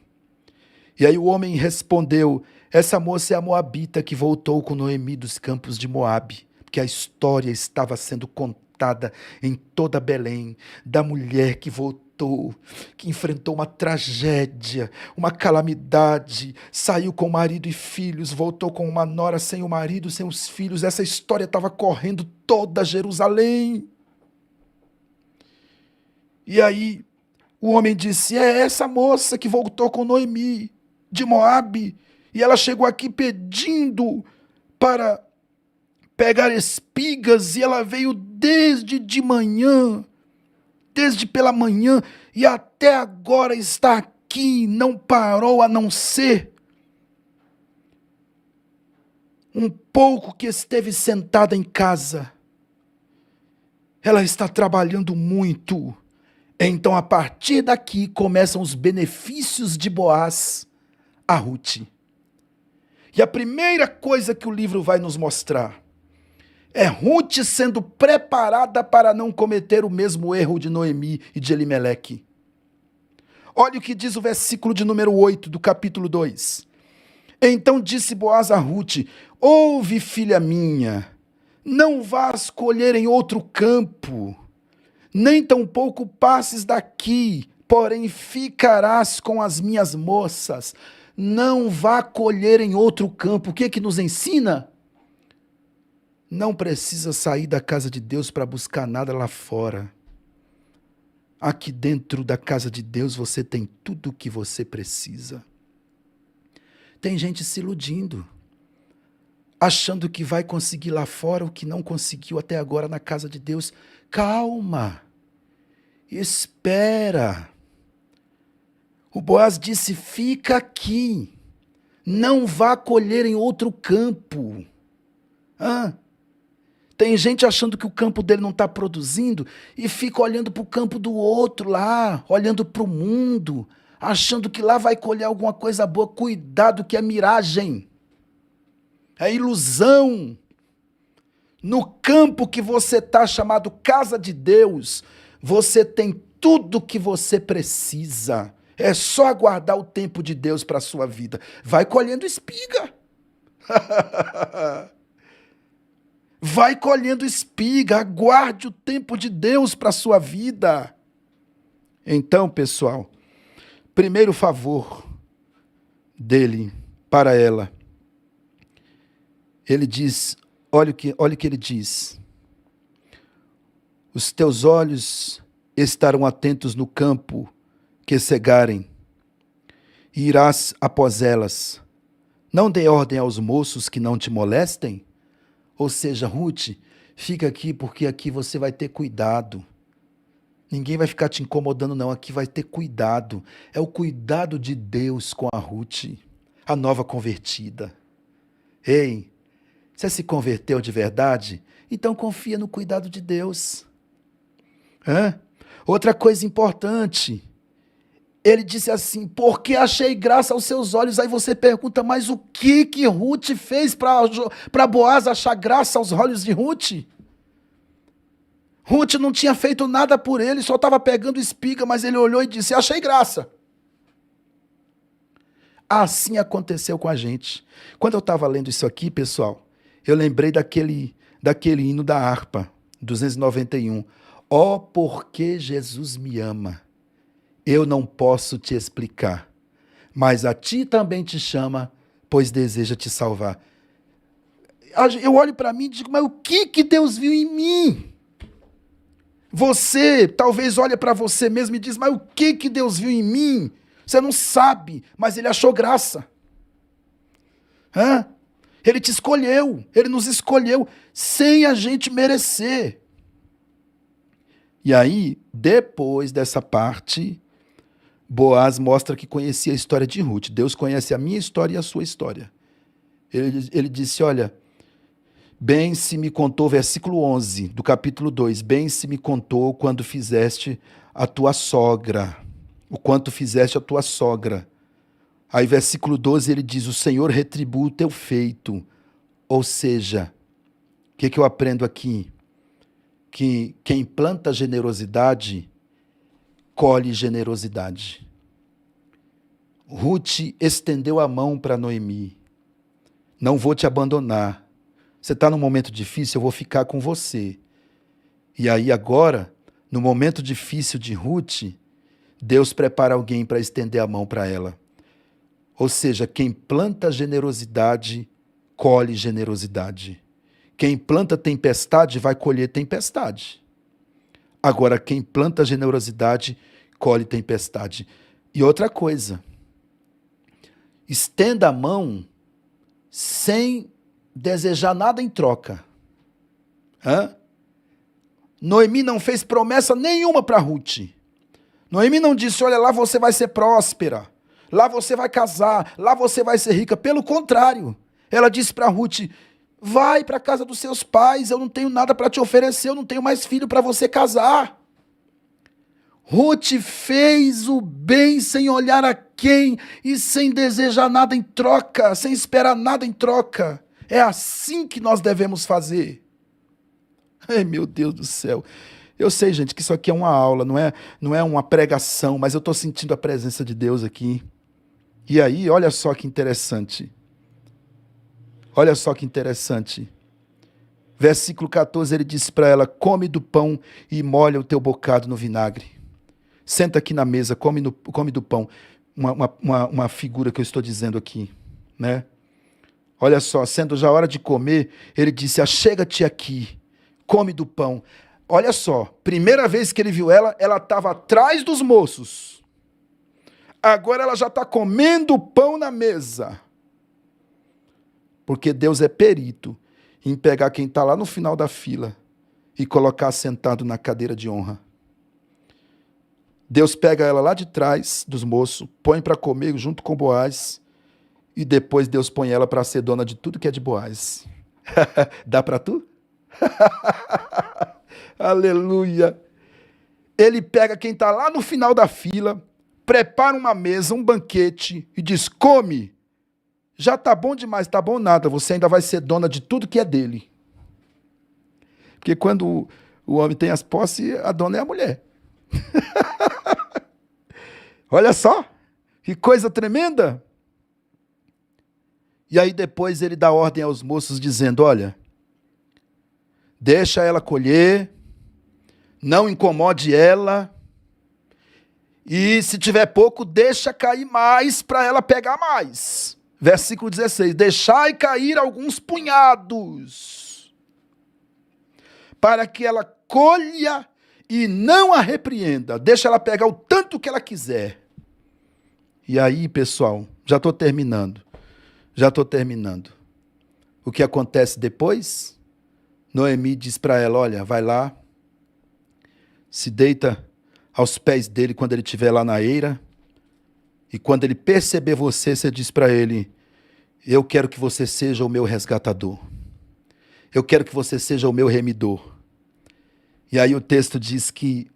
E aí o homem respondeu: essa moça é a moabita que voltou com Noemi dos campos de Moabe, porque a história estava sendo contada em toda Belém, da mulher que voltou, que enfrentou uma tragédia, uma calamidade, saiu com o marido e filhos, voltou com uma nora sem o marido, sem os filhos. Essa história estava correndo toda Jerusalém. E aí o homem disse: é essa moça que voltou com Noemi de Moabe, e ela chegou aqui pedindo para pegar espigas, e ela veio desde de manhã, desde pela manhã, e até agora está aqui, não parou a não ser um pouco que esteve sentada em casa. Ela está trabalhando muito. Então, a partir daqui, começam os benefícios de Boaz a Ruth. E a primeira coisa que o livro vai nos mostrar é Ruth sendo preparada para não cometer o mesmo erro de Noemi e de Elimeleque. Olha o que diz o versículo de número 8 do capítulo 2. Então disse Boaz a Ruth: ouve, filha minha, não vás colher em outro campo, nem tampouco passes daqui, porém ficarás com as minhas moças. Não vá colher em outro campo. O que nos ensina? Não precisa sair da casa de Deus para buscar nada lá fora. Aqui dentro da casa de Deus você tem tudo o que você precisa. Tem gente se iludindo, achando que vai conseguir lá fora o que não conseguiu até agora na casa de Deus. Calma, espera. O Boaz disse: fica aqui, não vá colher em outro campo. Tem gente achando que o campo dele não está produzindo e fica olhando para o campo do outro lá, olhando para o mundo, achando que lá vai colher alguma coisa boa. Cuidado, que é miragem, é ilusão. No campo que você está, chamado casa de Deus, você tem tudo que você precisa. É só aguardar o tempo de Deus para a sua vida. Vai colhendo espiga. Vai colhendo espiga, aguarde o tempo de Deus para a sua vida. Então, pessoal, primeiro favor dele para ela. Ele diz, olha o que ele diz: os teus olhos estarão atentos no campo que cegarem, e irás após elas. Não dê ordem aos moços que não te molestem. Ou seja, Ruth, fica aqui porque aqui você vai ter cuidado. Ninguém vai ficar te incomodando não, aqui vai ter cuidado. É o cuidado de Deus com a Ruth, a nova convertida. Ei, você se converteu de verdade? Então confia no cuidado de Deus. Outra coisa importante, ele disse assim: porque achei graça aos seus olhos. Aí você pergunta: mas o que Ruth fez para Boaz achar graça aos olhos de Ruth? Ruth não tinha feito nada por ele, só estava pegando espiga, mas ele olhou e disse: achei graça. Assim aconteceu com a gente. Quando eu estava lendo isso aqui, pessoal, eu lembrei daquele hino da harpa, 291. Ó, porque Jesus me ama. Eu não posso te explicar, mas a ti também te chama, pois deseja te salvar. eu olho para mim e digo, mas o que Deus viu em mim? Você talvez olhe para você mesmo e diz, mas o que Deus viu em mim? Você não sabe, mas Ele achou graça. Ele te escolheu, Ele nos escolheu sem a gente merecer. E aí, depois dessa parte, Boaz mostra que conhecia a história de Ruth. Deus conhece a minha história e a sua história. Ele disse, olha, bem se me contou, versículo 11 do capítulo 2, bem se me contou quando fizeste a tua sogra, o quanto fizeste a tua sogra. Aí versículo 12 ele diz, o Senhor retribua o teu feito. Ou seja, o que eu aprendo aqui? Que quem planta generosidade, colhe generosidade. Ruth estendeu a mão para Noemi. Não vou te abandonar. Você está num momento difícil, eu vou ficar com você. E aí agora, no momento difícil de Ruth, Deus prepara alguém para estender a mão para ela. Ou seja, quem planta generosidade, colhe generosidade. Quem planta tempestade, vai colher tempestade. Agora, quem planta generosidade, colhe tempestade. E outra coisa, estenda a mão sem desejar nada em troca. Noemi não fez promessa nenhuma para Ruth. Noemi não disse, olha, lá você vai ser próspera, lá você vai casar, lá você vai ser rica. Pelo contrário, ela disse para Ruth, vai para a casa dos seus pais, eu não tenho nada para te oferecer, eu não tenho mais filho para você casar. Ruth fez o bem sem olhar a quem e sem desejar nada em troca, sem esperar nada em troca. É assim que nós devemos fazer. Ai, meu Deus do céu. Eu sei, gente, que isso aqui é uma aula, não é uma pregação, mas eu estou sentindo a presença de Deus aqui. E aí, olha só que interessante. Olha só que interessante. Versículo 14, ele disse para ela, come do pão e molha o teu bocado no vinagre. Senta aqui na mesa, come do pão. Uma figura que eu estou dizendo aqui, né? Olha só, sendo já hora de comer, ele disse, achega-te aqui, come do pão. Olha só, primeira vez que ele viu ela estava atrás dos moços. Agora ela já está comendo pão na mesa. Porque Deus é perito em pegar quem está lá no final da fila e colocar sentado na cadeira de honra. Deus pega ela lá de trás dos moços, põe para comer junto com Boaz, e depois Deus põe ela para ser dona de tudo que é de Boaz. Dá para tu? Aleluia! Ele pega quem está lá no final da fila, prepara uma mesa, um banquete, e diz, come! Já está bom demais, está bom nada, você ainda vai ser dona de tudo que é dele. Porque quando o homem tem as posses, a dona é a mulher. Olha só, que coisa tremenda. E aí depois ele dá ordem aos moços dizendo, olha, deixa ela colher, não incomode ela, e se tiver pouco, deixa cair mais para ela pegar mais. Versículo 16, deixai cair alguns punhados, para que ela colha e não a repreenda. Deixa ela pegar o tanto que ela quiser. E aí, pessoal, já estou terminando. O que acontece depois? Noemi diz para ela, olha, vai lá, se deita aos pés dele quando ele estiver lá na eira, e quando ele perceber você, você diz para ele, eu quero que você seja o meu resgatador. Eu quero que você seja o meu remidor. E aí o texto diz que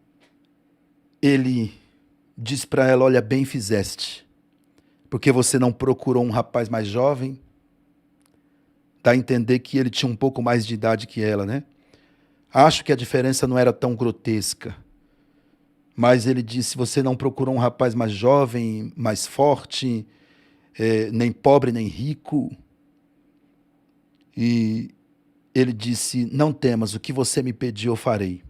ele diz para ela, olha, bem fizeste, porque você não procurou um rapaz mais jovem. Dá a entender que ele tinha um pouco mais de idade que ela, né? Acho que a diferença não era tão grotesca. Mas ele disse, você não procurou um rapaz mais jovem, mais forte, nem pobre, nem rico. E ele disse, não temas, o que você me pediu eu farei.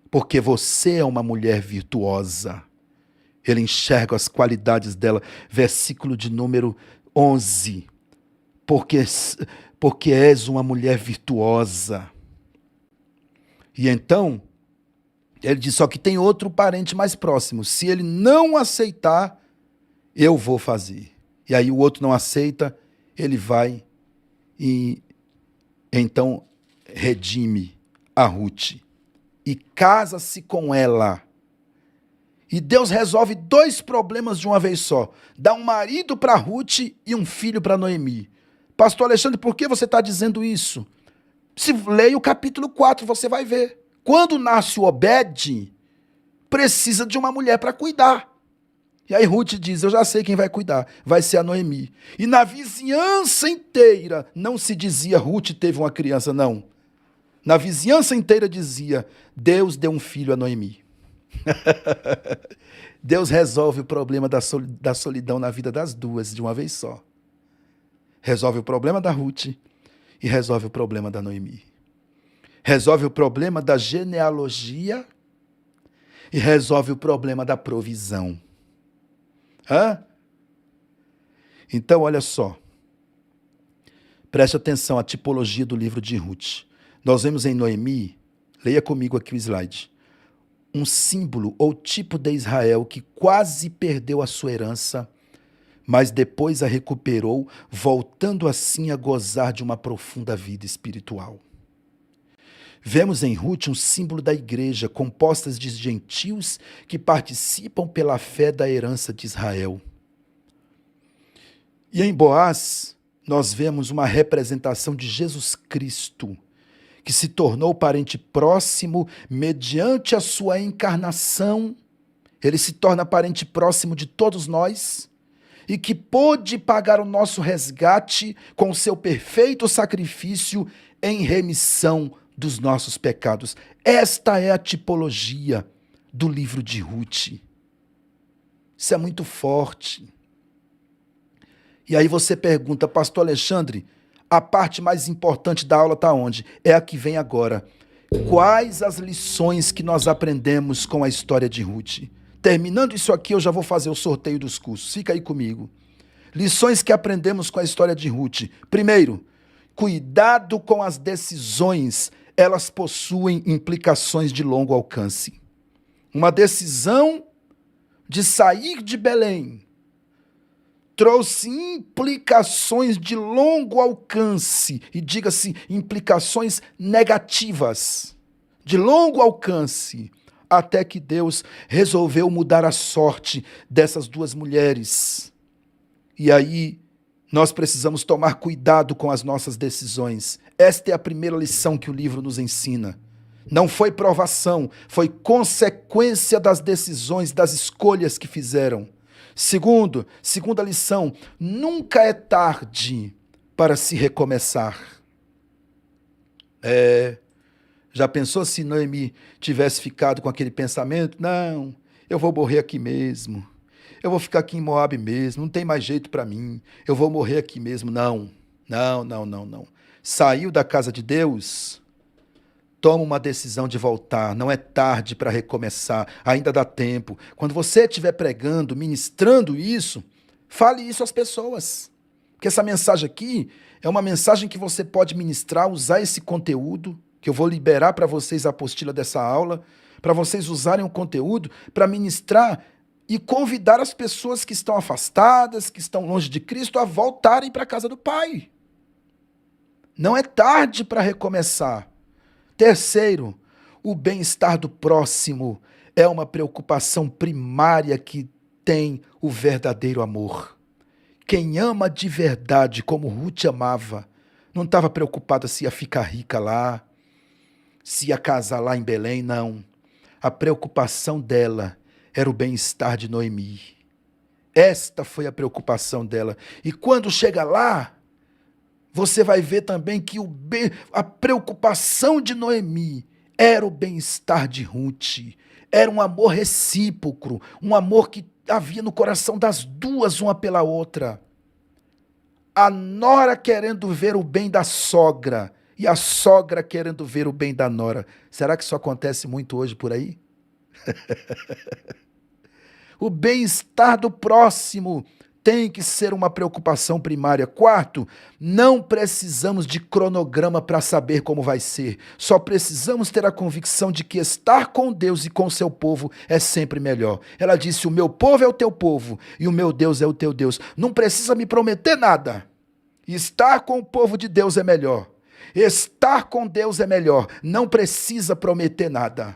Porque você é uma mulher virtuosa. Ele enxerga as qualidades dela. Versículo de número 11. porque és uma mulher virtuosa. E então, ele diz, só que tem outro parente mais próximo. Se ele não aceitar, eu vou fazer. E aí o outro não aceita, ele vai e então redime a Ruth e casa-se com ela. E Deus resolve 2 problemas de uma vez só. Dá um marido para Ruth e um filho para Noemi. Pastor Alexandre, por que você está dizendo isso? Se leia o capítulo 4, você vai ver. Quando nasce o Obed, precisa de uma mulher para cuidar. E aí Ruth diz, eu já sei quem vai cuidar, vai ser a Noemi. E na vizinhança inteira, não se dizia Ruth teve uma criança, não. Na vizinhança inteira dizia, Deus deu um filho a Noemi. Deus resolve o problema da solidão na vida das duas de uma vez só. Resolve o problema da Ruth e resolve o problema da Noemi. Resolve o problema da genealogia e resolve o problema da provisão. Então, olha só. Preste atenção à tipologia do livro de Ruth. Nós vemos em Noemi, leia comigo aqui o slide, um símbolo ou tipo de Israel que quase perdeu a sua herança, mas depois a recuperou, voltando assim a gozar de uma profunda vida espiritual. Vemos em Ruth um símbolo da igreja, composta de gentios que participam pela fé da herança de Israel. E em Boaz, nós vemos uma representação de Jesus Cristo, que se tornou parente próximo mediante a sua encarnação. Ele se torna parente próximo de todos nós e que pôde pagar o nosso resgate com o seu perfeito sacrifício em remissão dos nossos pecados. Esta é a tipologia do livro de Ruth. Isso é muito forte. E aí você pergunta, pastor Alexandre, a parte mais importante da aula está onde? É a que vem agora. Quais as lições que nós aprendemos com a história de Ruth? Terminando isso aqui, eu já vou fazer o sorteio dos cursos. Fica aí comigo. Lições que aprendemos com a história de Ruth. Primeiro, cuidado com as decisões. Elas possuem implicações de longo alcance. Uma decisão de sair de Belém trouxe implicações de longo alcance, e diga-se, implicações negativas, de longo alcance, até que Deus resolveu mudar a sorte dessas 2 mulheres. E aí, nós precisamos tomar cuidado com as nossas decisões. Esta é a primeira lição que o livro nos ensina. Não foi provação, foi consequência das decisões, das escolhas que fizeram. Segunda lição, nunca é tarde para se recomeçar. Já pensou se Noemi tivesse ficado com aquele pensamento? Não, eu vou morrer aqui mesmo. Eu vou ficar aqui em Moabe mesmo, não tem mais jeito para mim. Eu vou morrer aqui mesmo. Não. Saiu da casa de Deus, toma uma decisão de voltar. Não é tarde para recomeçar, ainda dá tempo. Quando você estiver pregando, ministrando isso, fale isso às pessoas. Porque essa mensagem aqui é uma mensagem que você pode ministrar, usar esse conteúdo, que eu vou liberar para vocês a apostila dessa aula, para vocês usarem o conteúdo para ministrar e convidar as pessoas que estão afastadas, que estão longe de Cristo, a voltarem para a casa do Pai. Não é tarde para recomeçar. Terceiro, o bem-estar do próximo é uma preocupação primária que tem o verdadeiro amor. Quem ama de verdade, como Ruth amava, não estava preocupada se ia ficar rica lá, se ia casar lá em Belém, não. A preocupação dela era o bem-estar de Noemi. Esta foi a preocupação dela. E quando chega lá, você vai ver também que a preocupação de Noemi era o bem-estar de Ruth. Era um amor recíproco, um amor que havia no coração das duas, uma pela outra. A nora querendo ver o bem da sogra e a sogra querendo ver o bem da nora. Será que isso acontece muito hoje por aí? O bem-estar do próximo tem que ser uma preocupação primária. Quarto, não precisamos de cronograma para saber como vai ser. Só precisamos ter a convicção de que estar com Deus e com seu povo é sempre melhor. Ela disse: o meu povo é o teu povo e o meu Deus é o teu Deus. Não precisa me prometer nada. Estar com o povo de Deus é melhor. Estar com Deus é melhor. Não precisa prometer nada.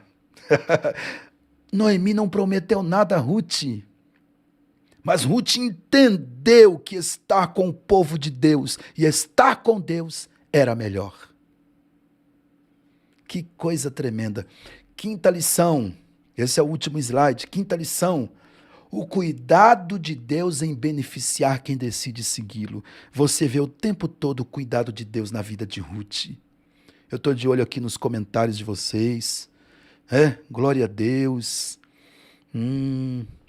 Noemi não prometeu nada a Ruth. Mas Ruth entendeu que estar com o povo de Deus e estar com Deus era melhor. Que coisa tremenda. Quinta lição, esse é o último slide. Quinta lição, o cuidado de Deus em beneficiar quem decide segui-lo. Você vê o tempo todo o cuidado de Deus na vida de Ruth. Eu estou de olho aqui nos comentários de vocês. Glória a Deus.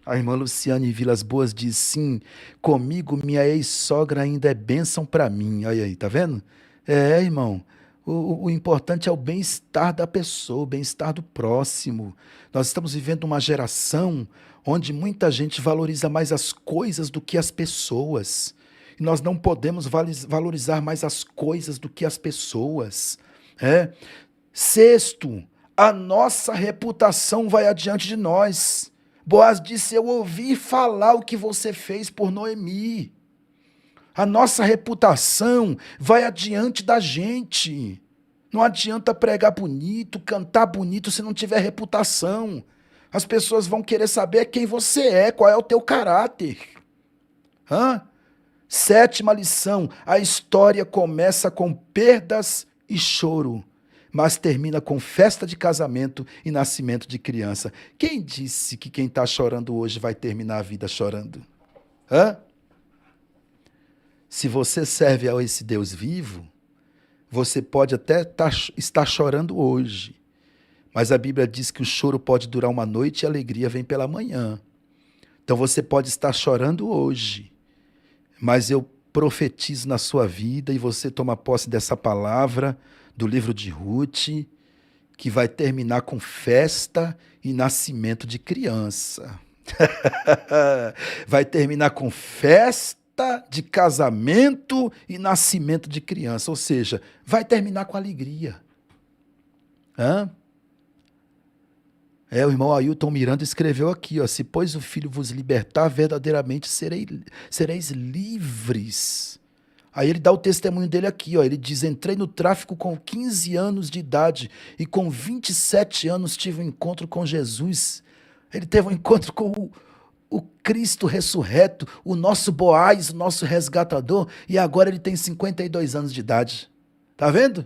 A irmã Luciane Vilas Boas diz: sim, comigo minha ex-sogra ainda é bênção para mim. Olha aí, tá vendo? Irmão, o importante é o bem-estar da pessoa, o bem-estar do próximo. Nós estamos vivendo uma geração onde muita gente valoriza mais as coisas do que as pessoas. E nós não podemos valorizar mais as coisas do que as pessoas. Sexto, a nossa reputação vai adiante de nós. Boaz disse: eu ouvi falar o que você fez por Noemi. A nossa reputação vai adiante da gente. Não adianta pregar bonito, cantar bonito se não tiver reputação. As pessoas vão querer saber quem você é, qual é o teu caráter. Sétima lição, a história começa com perdas e choro, mas termina com festa de casamento e nascimento de criança. Quem disse que quem está chorando hoje vai terminar a vida chorando? Se você serve a esse Deus vivo, você pode até estar chorando hoje, mas a Bíblia diz que o choro pode durar uma noite e a alegria vem pela manhã. Então você pode estar chorando hoje, mas eu profetizo na sua vida e você toma posse dessa palavra do livro de Ruth, que vai terminar com festa e nascimento de criança. Vai terminar com festa de casamento e nascimento de criança, ou seja, vai terminar com alegria. O irmão Ailton Miranda escreveu aqui, se pois o Filho vos libertar, verdadeiramente sereis livres. Aí ele dá o testemunho dele aqui, ele diz: entrei no tráfico com 15 anos de idade e com 27 anos tive um encontro com Jesus. Ele teve um encontro com o Cristo ressurreto, o nosso Boaz, o nosso resgatador, e agora ele tem 52 anos de idade. Tá vendo?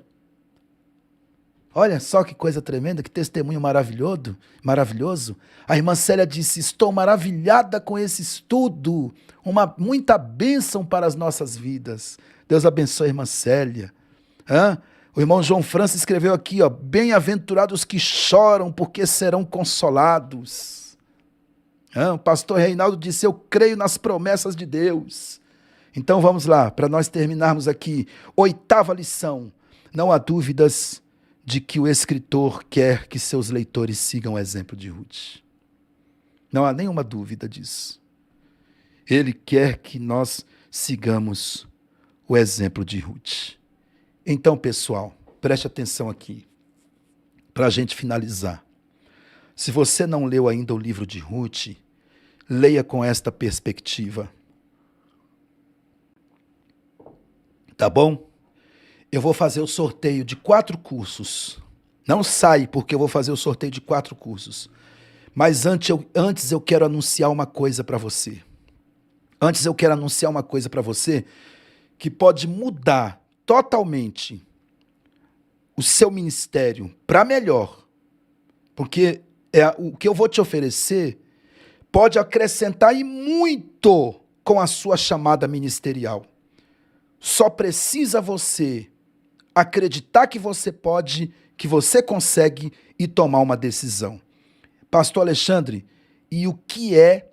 Olha só que coisa tremenda, que testemunho maravilhoso. A irmã Célia disse: estou maravilhada com esse estudo, muita bênção para as nossas vidas. Deus abençoe a irmã Célia. O irmão João França escreveu aqui, bem-aventurados que choram, porque serão consolados. O pastor Reinaldo disse: eu creio nas promessas de Deus. Então vamos lá, para nós terminarmos aqui. Oitava lição, não há dúvidas de que o escritor quer que seus leitores sigam o exemplo de Ruth. Não há nenhuma dúvida disso. Ele quer que nós sigamos o exemplo de Ruth. Então, pessoal, preste atenção aqui, para a gente finalizar. Se você não leu ainda o livro de Ruth, leia com esta perspectiva. Tá bom? Eu vou fazer o sorteio de 4 cursos. Não sai, porque eu vou fazer o sorteio de 4 cursos. Mas antes eu quero anunciar uma coisa para você. Antes eu quero anunciar uma coisa para você que pode mudar totalmente o seu ministério para melhor. Porque o que eu vou te oferecer pode acrescentar e muito com a sua chamada ministerial. Só precisa você acreditar que você pode, que você consegue e tomar uma decisão. Pastor Alexandre, e o que é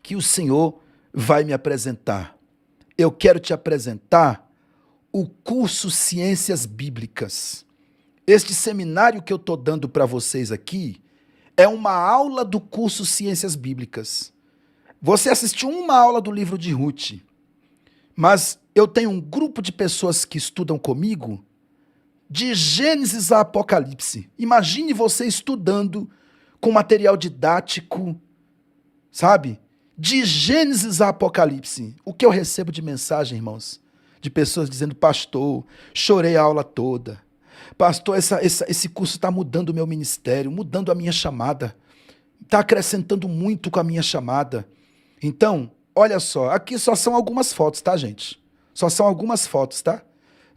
que o Senhor vai me apresentar? Eu quero te apresentar o curso Ciências Bíblicas. Este seminário que eu estou dando para vocês aqui é uma aula do curso Ciências Bíblicas. Você assistiu uma aula do livro de Ruth, mas eu tenho um grupo de pessoas que estudam comigo de Gênesis a Apocalipse. Imagine você estudando com material didático, sabe? De Gênesis a Apocalipse. O que eu recebo de mensagem, irmãos? De pessoas dizendo, pastor, chorei a aula toda. Pastor, esse curso está mudando o meu ministério, mudando a minha chamada. Está acrescentando muito com a minha chamada. Então, olha só, aqui só são algumas fotos, tá, gente? Só são algumas fotos, tá?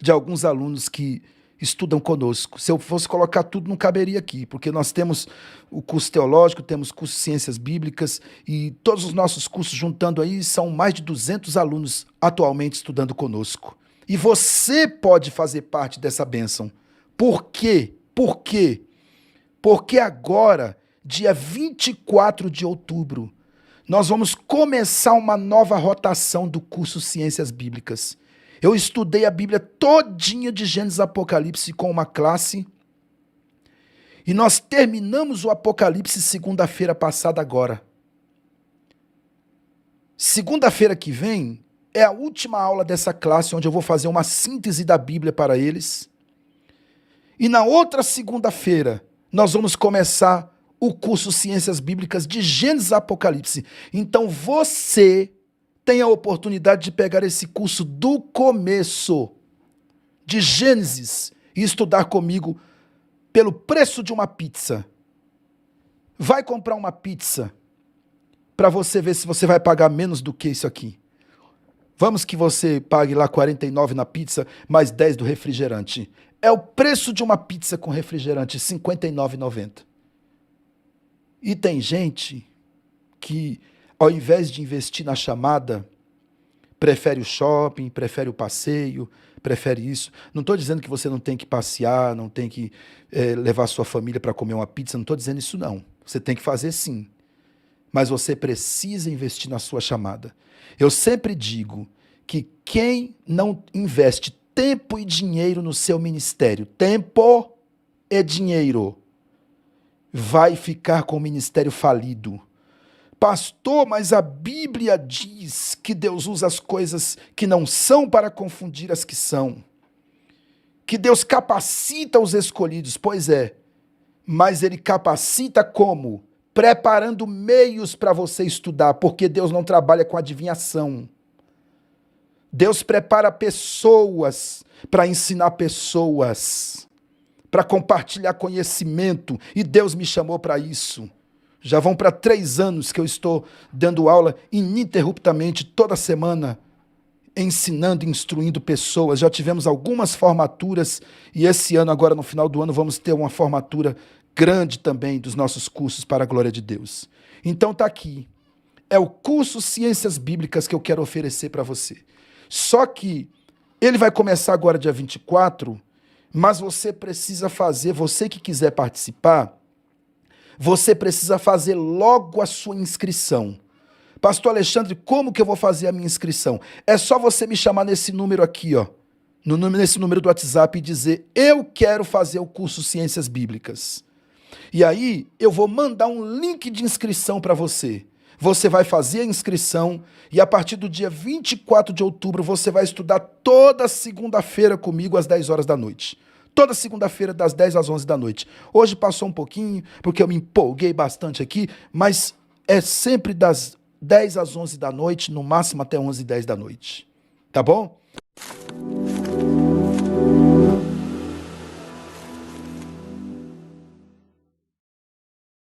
De alguns alunos que estudam conosco. Se eu fosse colocar tudo, não caberia aqui, porque nós temos o curso teológico, temos curso de ciências bíblicas e todos os nossos cursos juntando aí são mais de 200 alunos atualmente estudando conosco. E você pode fazer parte dessa bênção. Por quê? Por quê? Porque agora, dia 24 de outubro, nós vamos começar uma nova rotação do curso Ciências Bíblicas. Eu estudei a Bíblia todinha de Gênesis a Apocalipse com uma classe e nós terminamos o Apocalipse segunda-feira passada agora. Segunda-feira que vem é a última aula dessa classe, onde eu vou fazer uma síntese da Bíblia para eles. E na outra segunda-feira nós vamos começar o curso Ciências Bíblicas de Gênesis a Apocalipse. Então você tem a oportunidade de pegar esse curso do começo, de Gênesis, e estudar comigo pelo preço de uma pizza. Vai comprar uma pizza para você ver se você vai pagar menos do que isso aqui. Vamos que você pague lá R$ 49 na pizza, mais 10 do refrigerante. É o preço de uma pizza com refrigerante, R$ 59,90. E tem gente que, ao invés de investir na chamada, prefere o shopping, prefere o passeio, prefere isso. Não estou dizendo que você não tem que passear, não tem que levar sua família para comer uma pizza, não estou dizendo isso não. Você tem que fazer sim. Mas você precisa investir na sua chamada. Eu sempre digo que quem não investe tempo e dinheiro no seu ministério, tempo e dinheiro, vai ficar com o ministério falido. Pastor, mas a Bíblia diz que Deus usa as coisas que não são para confundir as que são. Que Deus capacita os escolhidos. Pois é, mas Ele capacita como? Preparando meios para você estudar, porque Deus não trabalha com adivinhação. Deus prepara pessoas para ensinar pessoas, para compartilhar conhecimento, e Deus me chamou para isso. Já vão para 3 anos que eu estou dando aula ininterruptamente, toda semana, ensinando e instruindo pessoas. Já tivemos algumas formaturas e esse ano, agora no final do ano, vamos ter uma formatura grande também dos nossos cursos para a glória de Deus. Então está aqui. É o curso Ciências Bíblicas que eu quero oferecer para você. Só que ele vai começar agora dia 24, mas você precisa fazer, você que quiser participar, você precisa fazer logo a sua inscrição. Pastor Alexandre, como que eu vou fazer a minha inscrição? É só você me chamar nesse número aqui, ó, nesse número do WhatsApp e dizer, eu quero fazer o curso Ciências Bíblicas. E aí eu vou mandar um link de inscrição para você. Você vai fazer a inscrição e a partir do dia 24 de outubro você vai estudar toda segunda-feira comigo às 10 horas da noite. Toda segunda-feira das 10 às 11 da noite. Hoje passou um pouquinho porque eu me empolguei bastante aqui, mas é sempre das 10 às 11 da noite, no máximo até 11h10 da noite. Tá bom?